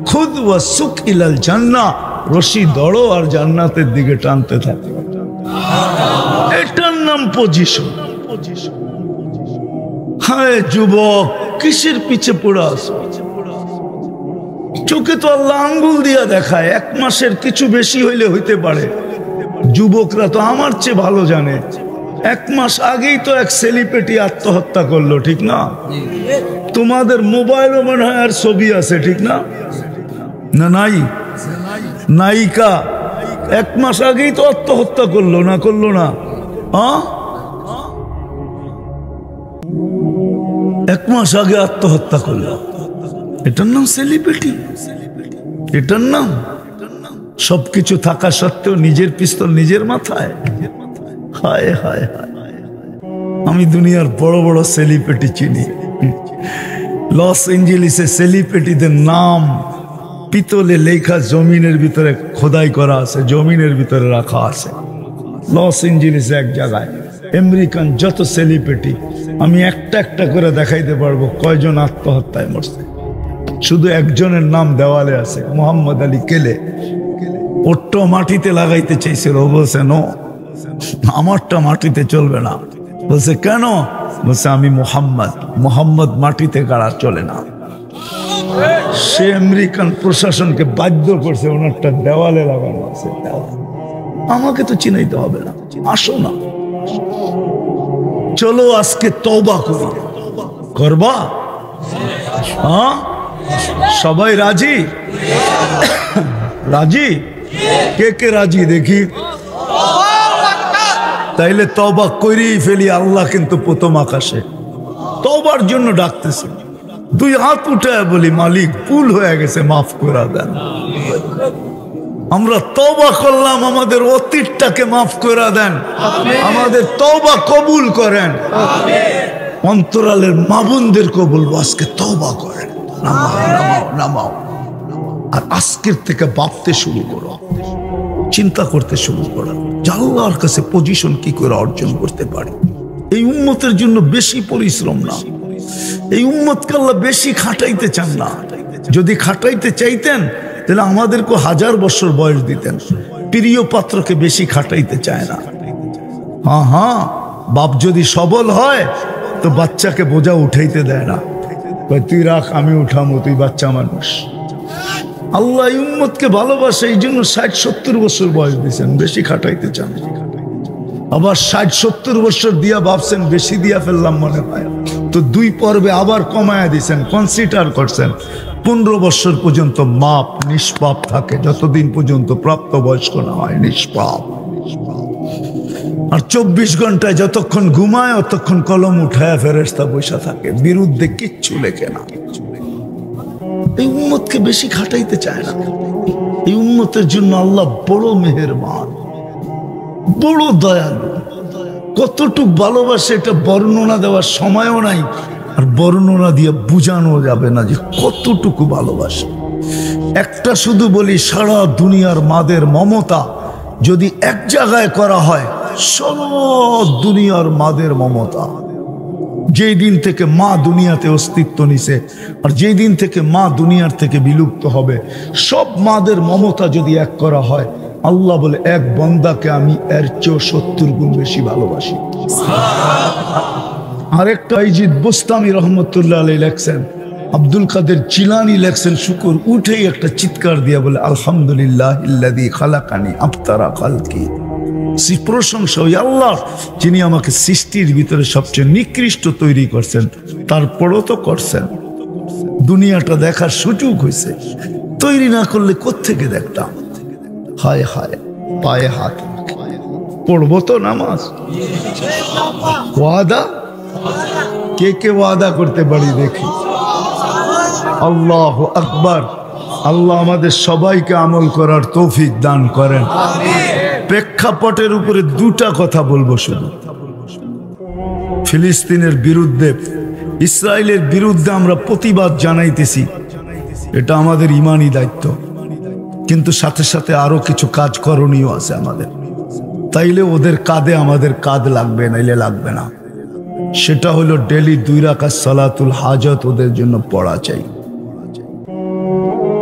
খুদ ওয়া সুক ইলাল জান্নাহ, রশি দড়ো আর জান্নাতের দিকে টানতে থাকে। এটার নাম পজিশন। হায় যুবক, কিসের পিছে পড়ে আসো? চোখে তো আল্লাহ আঙ্গুল দিয়া দেখায়, 1 মাসের কিছু বেশি হইলে হইতে পারে। যুবকরা তো আমার চেয়ে ভালো জানে, 1 মাস আগেই তো এক সেলিব্রিটি আত্মহত্যা করলো, ঠিক না? তোমাদের মোবাইলও মনে হয় আর ছবি আছে, ঠিক না? না নাই নায়িকা 1 মাস আগেই তো আত্মহত্যা করলো না? হ্যাঁ, 1 মাস আগে আত্মহত্যা করলো, এটার নাম সেলিব্রিটি? এটার নাম সবকিছু থাকা সত্ত্বেও নিজের পিস্তল নিজের মাথায়। হায় হায় হায়, আমি দুনিয়ার বড় বড় সেলিব্রিটি চিনি। লস এঞ্জেলিসে সেলিব্রিটিদের নাম পিতলে লেখা, জমিনের ভিতরে খোদাই করা আছে, জমিনের ভিতরে রাখা আছে। লস এঞ্জেলিসে এক জায়গায় আমেরিকান যত সেলিব্রিটি, আমি একটা একটা করে দেখাইতে পারবো কয়জন আত্মহত্যায় মরছে। শুধু একজনের নাম দেওয়ালে আছে, মোহাম্মদ আলী কেলে। ওরটা মাটিতে লাগাইতে চাইছিল, বলছে নো, আমারটা মাটিতে চলবে না। বলছে কেন? বলছে আমি মোহাম্মদ মাটিতে গাড়া চলে না। সে আমেরিকান প্রশাসনকে বাধ্য করছে ওনারটা দেওয়ালে লাগানো আছে। আমাকে তো চিনাইতে হবে না, আসো না, চলো আজকে তওবা করি। করবা? হ্যাঁ, সবাই রাজি? রাজি? কে কে রাজি দেখি? তাইলে তওবা করেই ফেলি। আল্লাহ কিন্তু প্রথম আকাশে তওবার জন্য ডাকতেছে। দুই হাত উঠে বলি, মালিক ভুল হয়ে গেছে, মাফ করে দেন। আমরা তওবা করলাম, আমাদের অতীতটাকে মাফ করে দেন, আমাদের তওবা কবুল করেন। অন্তরালের মা বোনদের কবুল, আজকে তওবা করেন, নামাও নামাও নামাও। আর আজকের থেকে ভাবতে শুরু করো, চিন্তা করতে শুরু করো, আল্লাহর কাছে পজিশন কি করে অর্জন করতে পারি। এই উম্মতের জন্য বেশি পরিশ্রম না, এই উম্মতকে আল্লাহ বেশি খাটাইতে চান না। যদি খাটাইতে চাইতেন তাহলে আমাদেরকে 1000 বছর বয়স দিতেন। প্রিয় পাত্রকে বেশি খাটাইতে চায় না। হ্যাঁ হ্যাঁ, বাপ যদি সবল হয় তো বাচ্চাকে বোঝা উঠাইতে দেয় না, তুই রাখ আমি উঠামো, তুই বাচ্চা মানুষ। আল্লাহ উম্মতকে ভালোবাসে, এই জন্য 60-70 বছর বয়স দিয়েছেন, বেশি খাটাইতে চান। আবার 60-70 বছর দিয়া ভাবছেন বেশি দিয়া ফেললাম মনে হয়, তো 2 পর্বে আবার কমায়া দিয়েছেন, কনসিডার করছেন 15 বছর পর্যন্ত মাপ নিষ্পাপ থাকে, যতদিন পর্যন্ত প্রাপ্তবয়স্ক না হয় নিষ্পাপ। আর 24 ঘন্টায় যতক্ষণ ঘুমায় ততক্ষণ কলম উঠায়া ফেরেশতা বসা থাকে, বিরুদ্ধে কিচ্ছু লেখে না। এই উম্মতকে বেশি খাটাইতে চায় না। এই উম্মতের জন্য আল্লাহ বড় মেহেরবান, বড় দয়ালু। কতটুক ভালোবাসে এটা বর্ণনা দেওয়ার সময়ও নাই, আর বর্ণনা দিয়ে বুঝানো যাবে না যে কতটুকু ভালোবাসে। একটা শুধু বলি, সারা দুনিয়ার মাদের মমতা যদি এক জায়গায় করা হয়, সারা দুনিয়ার মাদের মমতা, যেই দিন থেকে মা দুনিয়াতে অস্তিত্ব নিছে আর যেই দিন থেকে মা দুনিয়ার থেকে বিলুপ্ত হবে, সব মাদের মমতা যদি এক করা হয়, আল্লাহ বলে এক বান্দাকে আমি এর চেয়েও 70 গুণ বেশি ভালোবাসি। আরেকটা ইজিদ বুস্তামি রহমতুল্লাহ আলাইহি লেখছেন, আব্দুল কাদের জিলানী লেখছেন, শুকর উঠেই একটা চিৎকার দিয়া বলে আলহামদুলিল্লাহিল্লাযী খালাকানি আফতারা খালকি। প্রশংসা ওই আল্লাহ যিনি আমাকে সৃষ্টির ভিতরে সবচেয়ে নিকৃষ্ট তৈরি করছেন, তারপরও তো করছেন। দুনিয়াটা দেখার সুযোগ হয়েছে, তৈরি না করলে কোত্থেকে দেখতাম। হায় হায়, পায়ে হাত পড়বো তো নামাজ। ওয়াদা কে কে ওয়াদা করতে পারি দেখি? আল্লাহু আকবার। আল্লাহ আমাদের সবাইকে আমল করার তৌফিক দান করেন। প্রেক্ষাপটের উপরে 2টা কথা বলবো শুধু। ফিলিস্তিনের বিরুদ্ধে, ইসরায়েলের বিরুদ্ধে আমরা প্রতিবাদ জানাইতেছি, এটা আমাদের ইমানি দায়িত্ব, কিন্তু সাথে সাথে আরো কিছু কাজ করণীয় আছে আমাদের। তাইলে ওদের কাঁধে আমাদের কাঁধ লাগবে, নাইলে লাগবে না। সেটা হলো ডেলি 2 রাকাত সালাতুল হাজত ওদের জন্য পড়া চাই।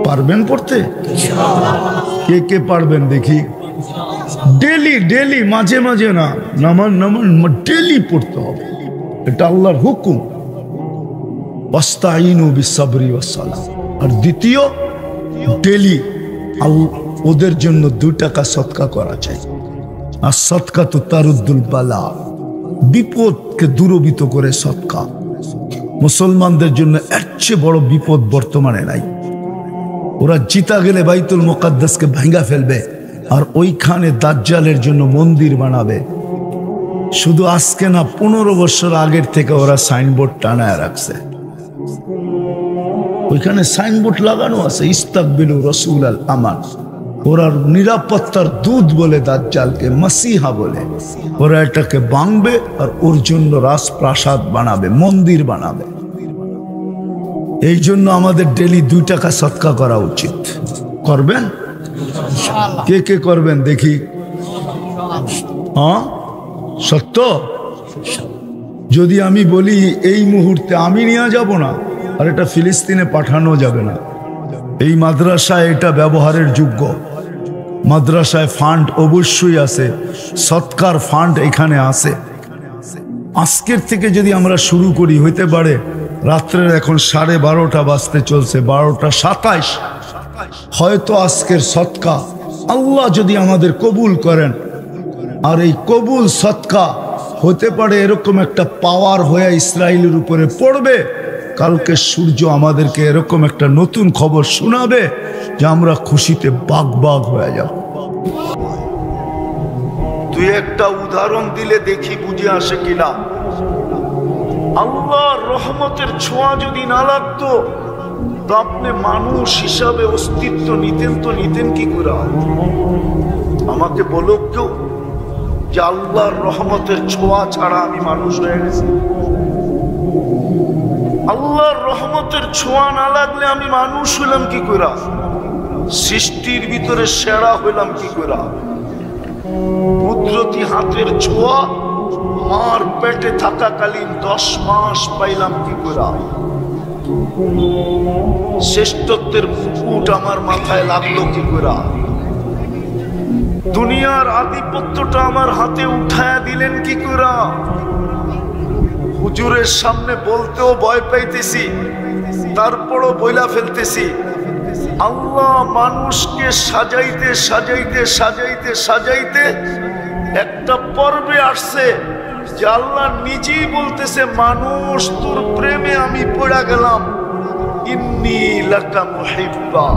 পারবেন পড়তে? কে কে পারবেন দেখি? ডেলি ডেলি, মাঝে মাঝে না, নামান ডেলি পড়তে হবে, এটা আল্লাহর হুকুম। ওয়াস্তাইনু বিসসবরি ওয়াসসালাহ। আর দ্বিতীয়, ডেলি ওদের জন্য 2 টাকা সদকা করা চাই। আর সদকা তো তারুদ্দুল বালা, বিপদকে দূরীভূত করে সদকা। মুসলমানদের জন্য এর চেয়ে বড় বিপদ বর্তমানে নাই। ওরা জিতা গেলে বাইতুল মুকাদ্দাসকে ভাঙা ফেলবে, আর ওইখানে দাজ্জালের জন্য মন্দির বানাবে। শুধু আজকে না, 15 বছর আগের থেকে ওরা সাইনবোর্ড টানায় রাখছে। ওইখানে সাইনবোর্ড লাগানো আছে, ইস্তাকবিলু রাসূল আল আমান, ওরা নিরাপত্তার দূত বলে দাজ্জালকে, মাসিহা বলে। ওরা এটাকে ভাঙবে আর ওর জন্য রাজপ্রাসাদ বানাবে, মন্দির বানাবে। এই জন্য আমাদের ডেলি 2 টাকা সদকা করা উচিত। করবেন? কে কে করবেন দেখি? হ্যাঁ, সত্য? যদি আমি বলি এই মুহূর্তে আমি নিয়ে যাব না, আর এটা ফিলিস্তিনে পাঠানো যাবে না। এই মাদ্রাসায় এটা ব্যবহারের যোগ্য। মাদ্রাসায় ফান্ড অবশ্যই আছে, সৎকার ফান্ড এখানে আছে। আজকের থেকে যদি আমরা শুরু করি, হইতে পারে রাত্রের এখন 12:30 বাজতে চলছে, 12:27, হয়তো আজকের সৎকা আল্লাহ যদি আমাদের কবুল করেন, আর এই কবুল সৎকা হতে পারে এরকম একটা পাওয়ার হয়ে ইসরায়েলের উপরে পড়বে, কালকে সূর্য আমাদেরকে এরকম একটা নতুন খবর শোনাবে যে আমরা খুশিতে বাগ বাগ হয়ে যাব। তুই একটা উদাহরণ দিলে দেখি বুঝে আসে কিনা। আল্লাহর রহমতের ছোঁয়া যদি না লাগতো তো আপনি মানুষ হিসাবে অস্তিত্ব নিতেন, তো নিতেন কি করে? আমাকে বলো কেউ যে আল্লাহর রহমতের ছোঁয়া ছাড়া আমি মানুষ হয়ে গেছি। আল্লাহর রহমতের ছোঁয়া না লাগলে আমি মানুষ হইলাম কি করে? সৃষ্টির ভিতরে সেরা হইলাম কি করে? কুদরতি হাতের ছোঁয়া মার পেটে থাকাকালীন 10 মাস পাইলাম কি করে? শ্রেষ্ঠত্বের মুকুট আমার মাথায় লাগলো কি করে? দুনিয়ার আধিপত্যটা আমার হাতে উঠায়া দিলেন কি করে? হুজুরের সামনে বলতেও ভয় পাইতেছি, তারপরও বইলা ফেলতেছি। আল্লাহ মানুষকে সাজাইতে সাজাইতে সাজাইতে সাজাইতে একটা পর্বে আসছে যে আল্লাহ নিজেই বলতেছে, মানুষ তোর প্রেমে আমি পড়া গেলাম, ইন্নী লাকা মুহিব্বা।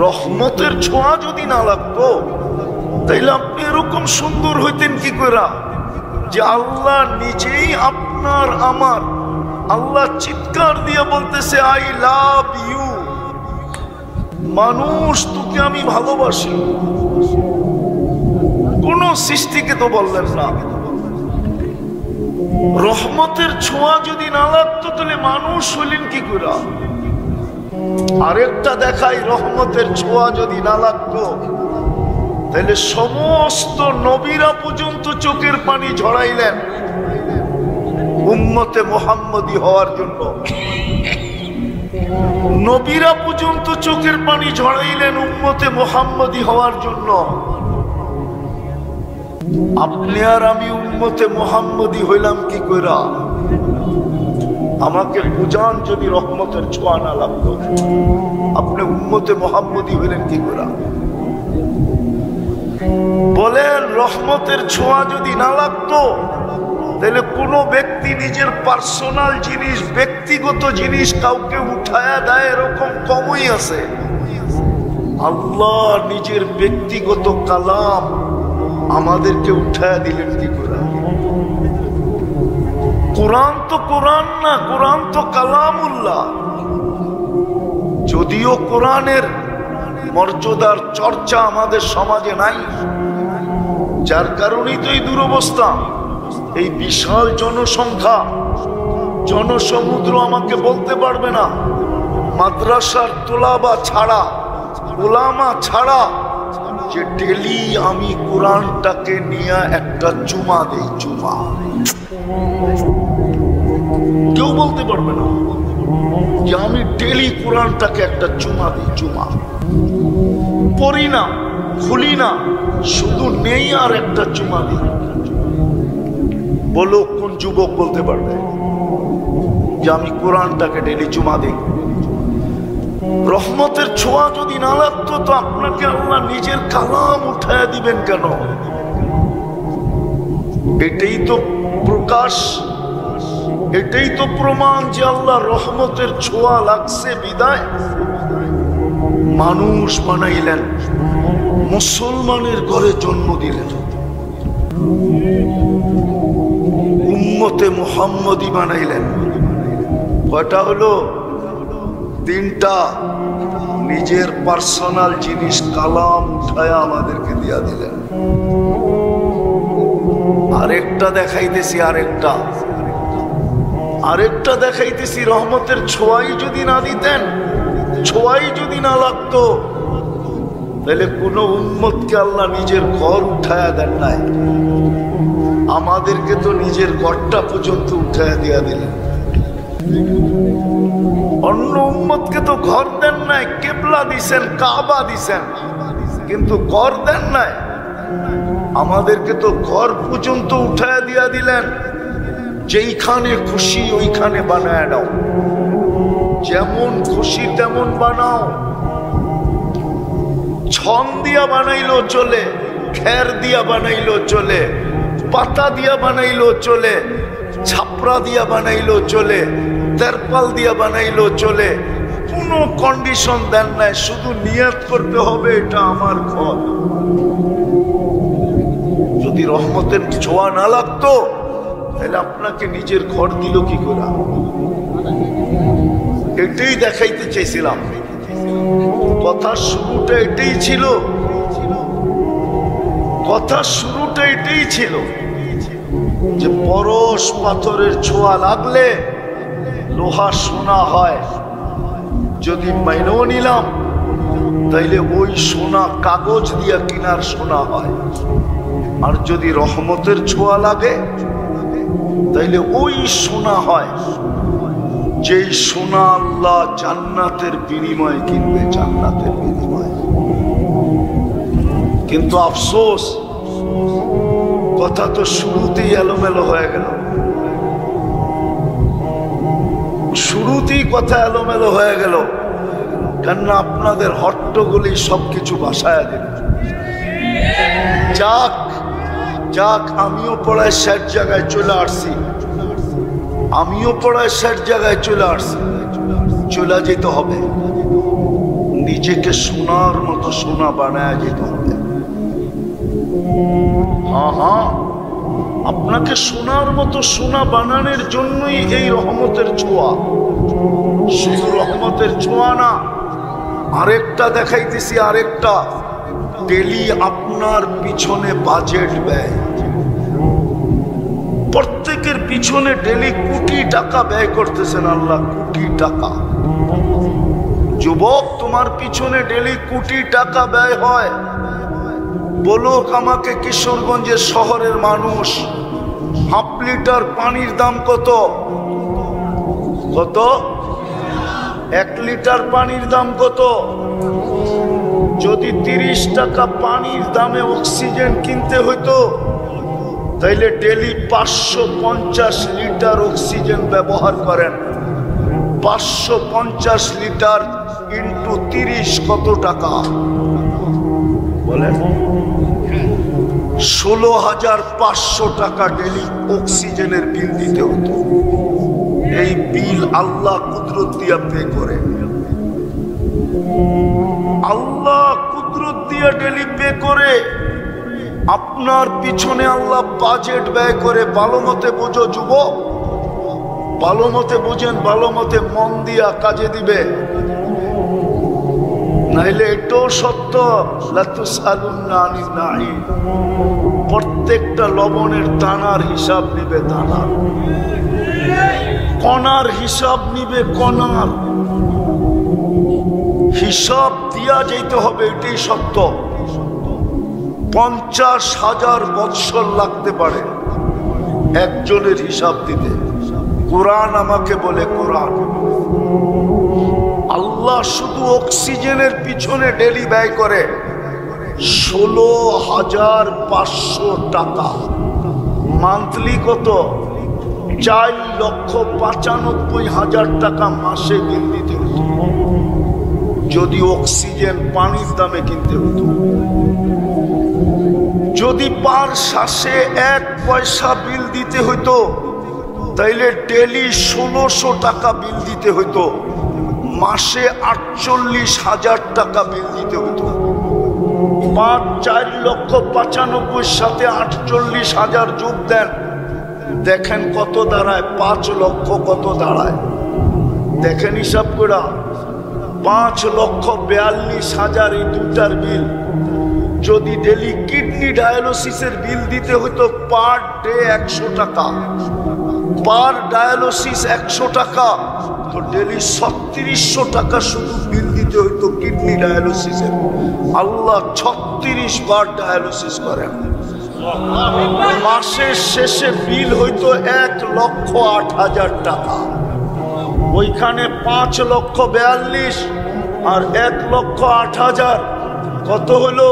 রহমতের ছোঁয়া যদি না লাগতো তাইলে আপনি এরকম সুন্দর হইতেন কি করে যে আল্লাহ নিজেই আপনার আমার। আল্লাহ চিৎকার দিয়ে বলতেছে, আই লাভ ইউ, মানুষ তোকে আমি ভালোবাসি। কোন সৃষ্টিকে তো বললেন না। রহমতের ছোঁয়া যদি না লাগতো তাহলে মানুষ হইলেন কি করে? আরেকটা দেখাই, রহমতের ছোঁয়া যদি না লাগতো তাহলে সমস্ত নবীরা পর্যন্ত চোখের পানি ঝরাইলেন উম্মতে মুহাম্মদী হওয়ার জন্য। নবীরা পর্যন্ত চোখের পানি ঝরাইলেন উম্মতে মুহাম্মদী হওয়ার জন্য। আপনি আর আমি উম্মতে মুহাম্মদী হইলাম কি কইরা? আমাকে বুঝান, যদি রহমতের ছোঁয়া না লাগতো আপনি উম্মতে মুহাম্মদী হইলেন কি কইরা? বলেন, রহমতের ছোঁয়া যদি না লাগতো তাহলে কোনো ব্যক্তি নিজের পার্সোনাল জিনিস, ব্যক্তিগত জিনিস কাউকে উঠায়া দেয় এরকম কমই আছে। আল্লাহ নিজের ব্যক্তিগত কালাম আমাদেরকে উঠায়া দিলেন কি করে? কোরআন তো কোরআন না, কোরআন তো কালামুল্লাহ। যদিও কোরআনের মর্যাদার চর্চা আমাদের সমাজে নাই, যার কারণেই তো এই দুরবস্থা। এই বিশাল জনসংখ্যা, জনসমুদ্র আমাকে বলতে পারবে না মাদ্রাসার তোলাবা ছাড়া, ওলামা ছাড়া যে ডেলি আমি কোরআনটাকে নিয়ে একটা চুমা দেই। চুমা কেউ বলতে পারবে না যে আমি ডেলি কোরআনটাকে একটা চুমা দিই। চুমা পড়ি না, খুলি না, শুধু নেই আর একটা চুমা দিই। বলো কোন যুবক বলতে পারবে যে আমি কোরআনটাকে ডেলি চুমা দিই? রহমতের ছোঁয়া যদি না লাগতো তো আপনাকে আল্লাহ নিজের কালাম উঠায়া দিবেন কেন? এটাই তো প্রকাশ, এটাই তো প্রমাণ যে আল্লাহ রহমতের ছোঁয়া লাগছে বিদায় মানুষ বানাইলেন, মুসলমানের ঘরে জন্ম দিলেন, উম্মতে মুহাম্মদী বানাইলেন। কয়টা হলো? 3টা। নিজের পার্সোনাল জিনিস কালাম উঠায় আমাদেরকে দিয়া দিলেন। আরেকটা দেখাইতেছি, আরেকটা দেখাইতেছি। রহমতের ছোঁয়াই যদি না দিতেন, ছোঁয়াই যদি না লাগতো, তাহলে কোন উম্মতকে আল্লাহ নিজের ঘর উঠায়া দেন নাই। আমাদেরকে তো নিজের ঘরটা পর্যন্ত উঠায়া দিয়া দিলেন। অন্য উম্মতকে তো ঘর দেন নাই, কেবলা দিছেন, কাবা দিছেন, কিন্তু ঘর দেন নাই। আমাদেরকে তো ঘর পর্যন্ত উঠায়া দিয়া দিলেন। যেইখানে খুশি ওইখানে বানায় নাও, যেমন খুশি তেমন বানাও। ছন দিয়া বানাইলো চলে, খের দিয়া বানাইলো চলে, পাতা দিয়া বানাইলো চলে, ছাপড়া দিয়া বানাইলো চলে, তেরপাল দিয়া বানাইলো চলে। কোনো কন্ডিশন দেন নাই, শুধু নিয়ত করতে হবে এটা আমার ঘর। যদি রহমতের ছোঁয়া না লাগতো, তাহলে আপনাকে নিজের ঘর দিল কি করে? এটাই দেখাইতে চাইছিলাম। কথার শুরুটা এটাই ছিল, কথার শুরুটা এটাই ছিল যে পরশ পাথরের ছোঁয়া লাগলে লোহা সোনা হয়। যদি মাইনেও নিলাম, তাইলে ওই সোনা কাগজ দিয়া কিনার সোনা হয়। আর যদি রহমতের ছোঁয়া লাগে, তাইলে ওই সোনা হয় যেই সোনা আল্লাহ জান্নাতের বিনিময়ে কিনবে, জান্নাতের বিনিময়ে। কিন্তু আফসোস, কথা তো শুরুতেই এলোমেলো হয়ে গেল। শুরুতেই কথা এলোমেলো হয়ে গেল, কেননা আপনাদের হট্টগোলই সবকিছু ভাসায় দিল। যাক যাক, আমিও পড়ায় শেষ জায়গায় চলে আসছি, আমিও পড়ায় শেষ জায়গায় চলে আসছি। চলে যেতে হবে, নিজেকে সোনার মতো সোনা বানায় যেতে হবে। হ্যাঁ, আপনাকে সোনার মতো সোনা বানানোর জন্যই এই রহমতের ছোঁয়া। শুধু রহমতের ছোঁয়া না, আরেকটা দেখাইতেছি, আরেকটা। ডেলি আপনার পিছনে বাজেট ব্যয়, প্রত্যেকের পিছনে ডেলি কোটি টাকা ব্যয় করতেছেন আল্লাহ, কোটি টাকা। যুবক, তোমার পিছনে ডেলি কোটি টাকা ব্যয় হয়। বলুক আমাকে, কিশোরগঞ্জের শহরের মানুষ, হাফ লিটার পানির দাম কত? কত? 1 লিটার পানির দাম কত? যদি 30 টাকা পানির দামে অক্সিজেন কিনতে হইতো, তাইলে ডেলি 550 লিটার অক্সিজেন ব্যবহার করেন। 550 লিটার ইন্টু 30 কত টাকা বলেন? 16,500 টাকা ডেলি অক্সিজেনের বিল দিতে হতো। এই বিল আল্লাহ কুদরত দিয়া পে করে, আল্লাহ কুদরত দিয়া ডেলি পে করে। আপনার পিছনে আল্লাহ বাজেট ব্যয় করে। ভালো মতে বোঝো যুবক, ভালো মতে বোঝেন, ভালো মতে মন দিয়া কাজে দিবে, নাইলে এটাও সত্য, লাতুসআলুন্না আনিন নাঈম। প্রত্যেকটা লবণের দানার হিসাব নিবে, দানার কণার হিসাব নিবে, কণার হিসাব দিয়া যেতে হবে, এটাই সত্য। 50,000 বৎসর লাগতে পারে একজনের হিসাব দিতে। কোরআন আমাকে বলে, কোরআন আল্লাহ শুধু অক্সিজেনের পিছনে ডেলি ব্যয় করে 16,500 টাকা। মান্থলি কত? 4,95,000 টাকা মাসে বিল দিতে হতো যদি অক্সিজেন পানির দামে কিনতে হতো। যদি পার শ্বাসে 1 পয়সা বিল দিতে হইতো, তাইলে ডেলি 1600 টাকা বিল দিতে হইতো, মাসে 48,000 টাকা বিল দিতে হইতো। 4,95,000 সাথে 48,000 যোগ দেন, দেখেন কত দাঁড়ায়। 5 লক্ষ কত দাঁড়ায় দেখেন হিসাব করা। 5,42,000 এই দুটার বিল। যদি ডেলি কিডনি ডায়ালিসিসের বিল দিতে হতো পার ডে 100 টাকা, পার ডায়ালিসিস 100 টাকা, তো ডেলি 3600 টাকা শুধু বিল দিতে হতো কিডনি ডায়ালিসিসের। আল্লাহ 36 বার ডায়ালিসিস করেন। মাসের শেষে বিল হইতো 1,08,000 টাকা। ওইখানে 5,42,000 আর 1,08,000 কত হলো?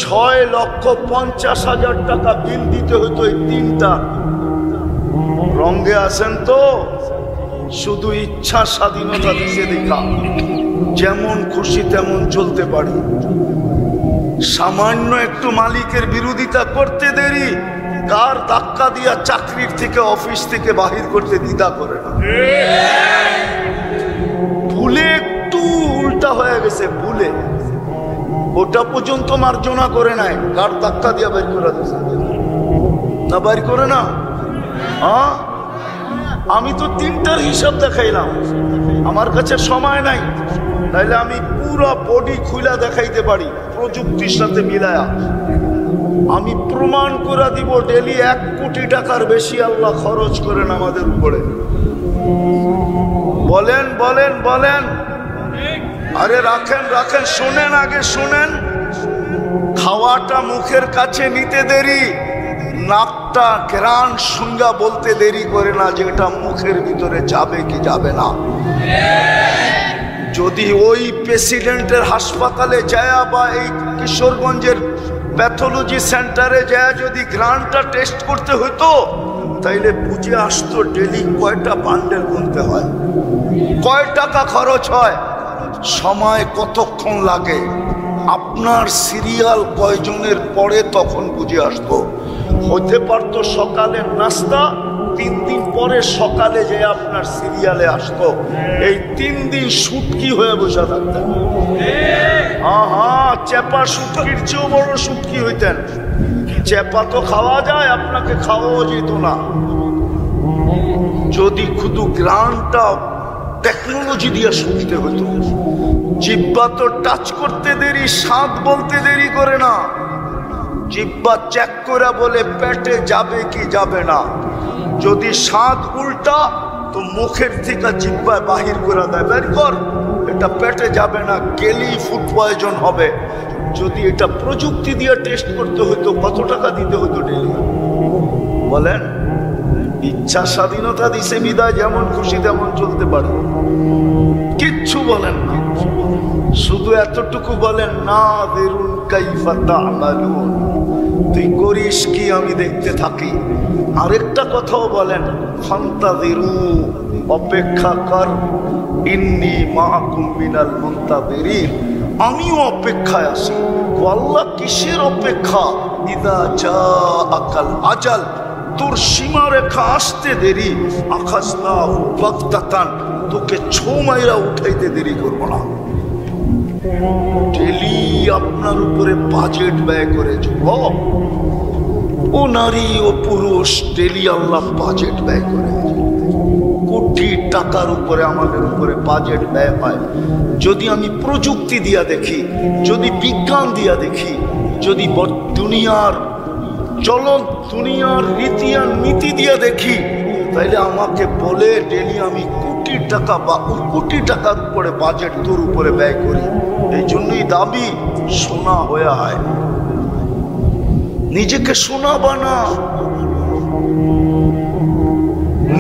6,50,000 টাকা বিল দিতে হতো এই তিনটা। রঙে আছেন তো? শুধু ইচ্ছা স্বাধীনতা দিতে দেখা যেমন খুশি তেমন চলতে পারি। সামান্য একটু মালিকের বিরোধিতা করতে দেরি, কার ধাক্কা দিয়া চাকরির থেকে অফিস থেকে বাহির করতে দ্বিধা করে না। ভুলে একটু উল্টা হয়ে গেছে, ভুলে ওটা পর্যন্ত মার্জনা করে নাই, কার ধাক্কা দিয়া বের করে দিচ্ছে না, বাইর করে না। হ্যাঁ, আমি তো তিনটার হিসাব দেখাইলাম, আমার কাছে সময় নাই, তাইলে আমি পুরো বডি খুলা দেখাইতে পারি প্রযুক্তির সাথে মিলায়া। আমি প্রমাণ করে দিব ডেলি 1 কোটি টাকার বেশি আল্লাহ খরচ করেন আমাদের উপরে। বলেন বলেন বলেন। আরে রাখেন রাখেন, শোনেন, আগে শোনেন। খাওয়াটা মুখের কাছে নিতে দেরি, নাকটা ঘ্রাণ শুঙ্গা বলতে দেরি করে না যে এটা মুখের ভিতরে যাবে কি যাবে না। যদি ওই প্রেসিডেন্টের হাসপাতালে যায় বা এই কিশোরগঞ্জের প্যাথোলজি সেন্টারে যায় যদি ঘ্রাণটা টেস্ট করতে হতো, তাইলে বুঝে আসতো ডেলি কয়টা বান্ডেল গুনতে হয়, কয় টাকা খরচ হয়, সময় কতক্ষণ লাগে, আপনার সিরিয়াল কয়জনের পরে, তখন বুঝে আসতো। হতে পারতো সকালের নাস্তা 3 দিন পরে সকালে যে আপনার সিরিয়ালে আসতো, এই 3 দিন শুটকি হয়ে বসে থাকতেন। হ্যাঁ, চেপা শুটকির চেয়েও বড় শুটকি হইতেন। চেপা তো খাওয়া যায়, আপনাকে খাওয়াও যেত না। যদি শুধু গ্রানটা টেকনোলজি দিয়ে শুনতে হতো। জিব্বা তো টাচ করতে দেরি, স্বাদ বলতে দেরি করে না। জিব্বা চেক করে বলে পেটে যাবে কি যাবে না। যদি স্বাদ উল্টা, তো মুখের থেকে জিব্বায় বাহির করে দেয়, বের কর, এটা পেটে যাবে না, গেলি ফুড পয়জন হবে। যদি এটা প্রযুক্তি দিয়ে টেস্ট করতে হতো, কত টাকা দিতে হতো ডেলি? বলেন। ইচ্ছা স্বাধীনতা দিছে বিদায় যেমন খুশি তেমন চলতে পারে, কিচ্ছু বলেন না, শুধু এতটুকু বলেন না দেরুন কাইফা তা'মালুন, তুই করিস কি আমি দেখতে থাকি। আরেকটা কথাও বলেন, ফান্তাযিরু, অপেক্ষা কর, ইন্নী মাআকুম মিনাল মুনতাযিরিন, আমিও অপেক্ষায় আছি। আল্লাহ কিসের অপেক্ষা? ইযা জাআকাল আজাল, তোর সীমারেখা আসতে দেরি, আখাযনাহু বাগতাতান, তোকে ছো মাইরা উঠাইতে দেরি করব না। ডেলি আপনার উপরে বাজেট ব্যয় করে যুবক ও নারী ও পুরুষ, ডেলি আল্লাহ বাজেট ব্যয় করে। কোটি টাকার উপরে আমাদের উপরে বাজেট ব্যয় হয়। যদি আমি প্রযুক্তি দিয়া দেখি, যদি বিজ্ঞান দিয়া দেখি, যদি দুনিয়ার চলন, দুনিয়ার রীতি আর নীতি দিয়ে দেখি, তাইলে আমাকে বলে ডেলি আমি কোটি টাকা বা কোটি টাকার উপরে বাজেট তোর উপরে ব্যয় করি। এই জন্যই দাবি সোনা হয়ে হয়। নিজেকে সোনা বানা,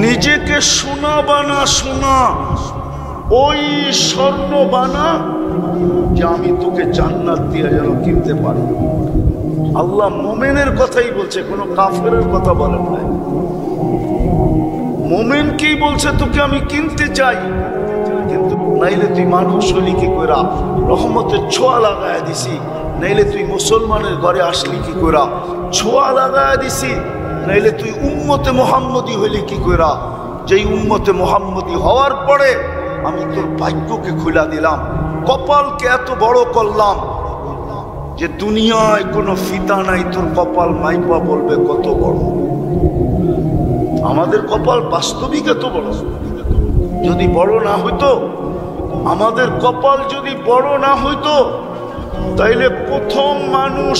নিজেকে সোনা বানা, সোনা ওই স্বর্ণ বানা যে আমি তোকে জান্নাত দিয়ে যেন কিনতে পারি। আল্লাহ মোমেনের কথাই বলছে, কোনো কাফেরের কথা বলেন নাই। মোমেনকেই বলছে তোকে আমি কিনতে চাই, কিন্তু নাইলে তুই মানুষ হলি কি কইরা, রহমতের ছোঁয়া লাগায় দিছি, নাইলে তুই মুসলমানের ঘরে আসলি কি কইরা, ছোঁয়া লাগায় দিছি, নাইলে তুই উম্মতে মুহাম্মদী হইলি কি কইরা, যেই উম্মতে মুহাম্মদী হওয়ার পরে আমি তোর ভাগ্যকে খুলা দিলাম, কপালকে এত বড় করলাম যে দুনিয়ায় কোনো ফিতা নাই, তোর কপাল মাইপা বলবে কত বড়। আমাদের কপাল বাস্তবিক এত বড়, যদি বড় না হইতো আমাদের কপাল যদি বড় না হইতো তাইলে প্রথম মানুষ,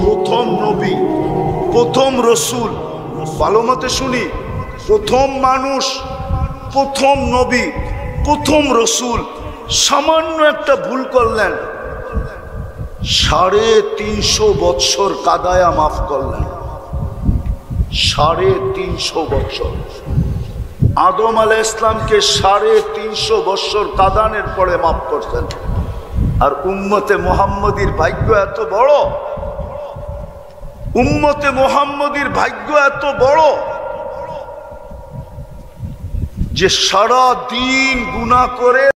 প্রথম নবী, প্রথম রসুল, ভালো মতে শুনি, প্রথম মানুষ, প্রথম নবী, প্রথম রসুল সামান্য একটা ভুল করলেন, 350 বৎসর কাদায়া মাফ করলেন। 350 বৎসর। আদম আলাইহিস ইসলামকে 350 বৎসর কাদানের পরে মাফ করছেন। আর উম্মতে মুহাম্মদীর ভাগ্য এত বড়, উম্মতে মুহাম্মদীর ভাগ্য এত বড় যে সারা দিন গুনাহ করে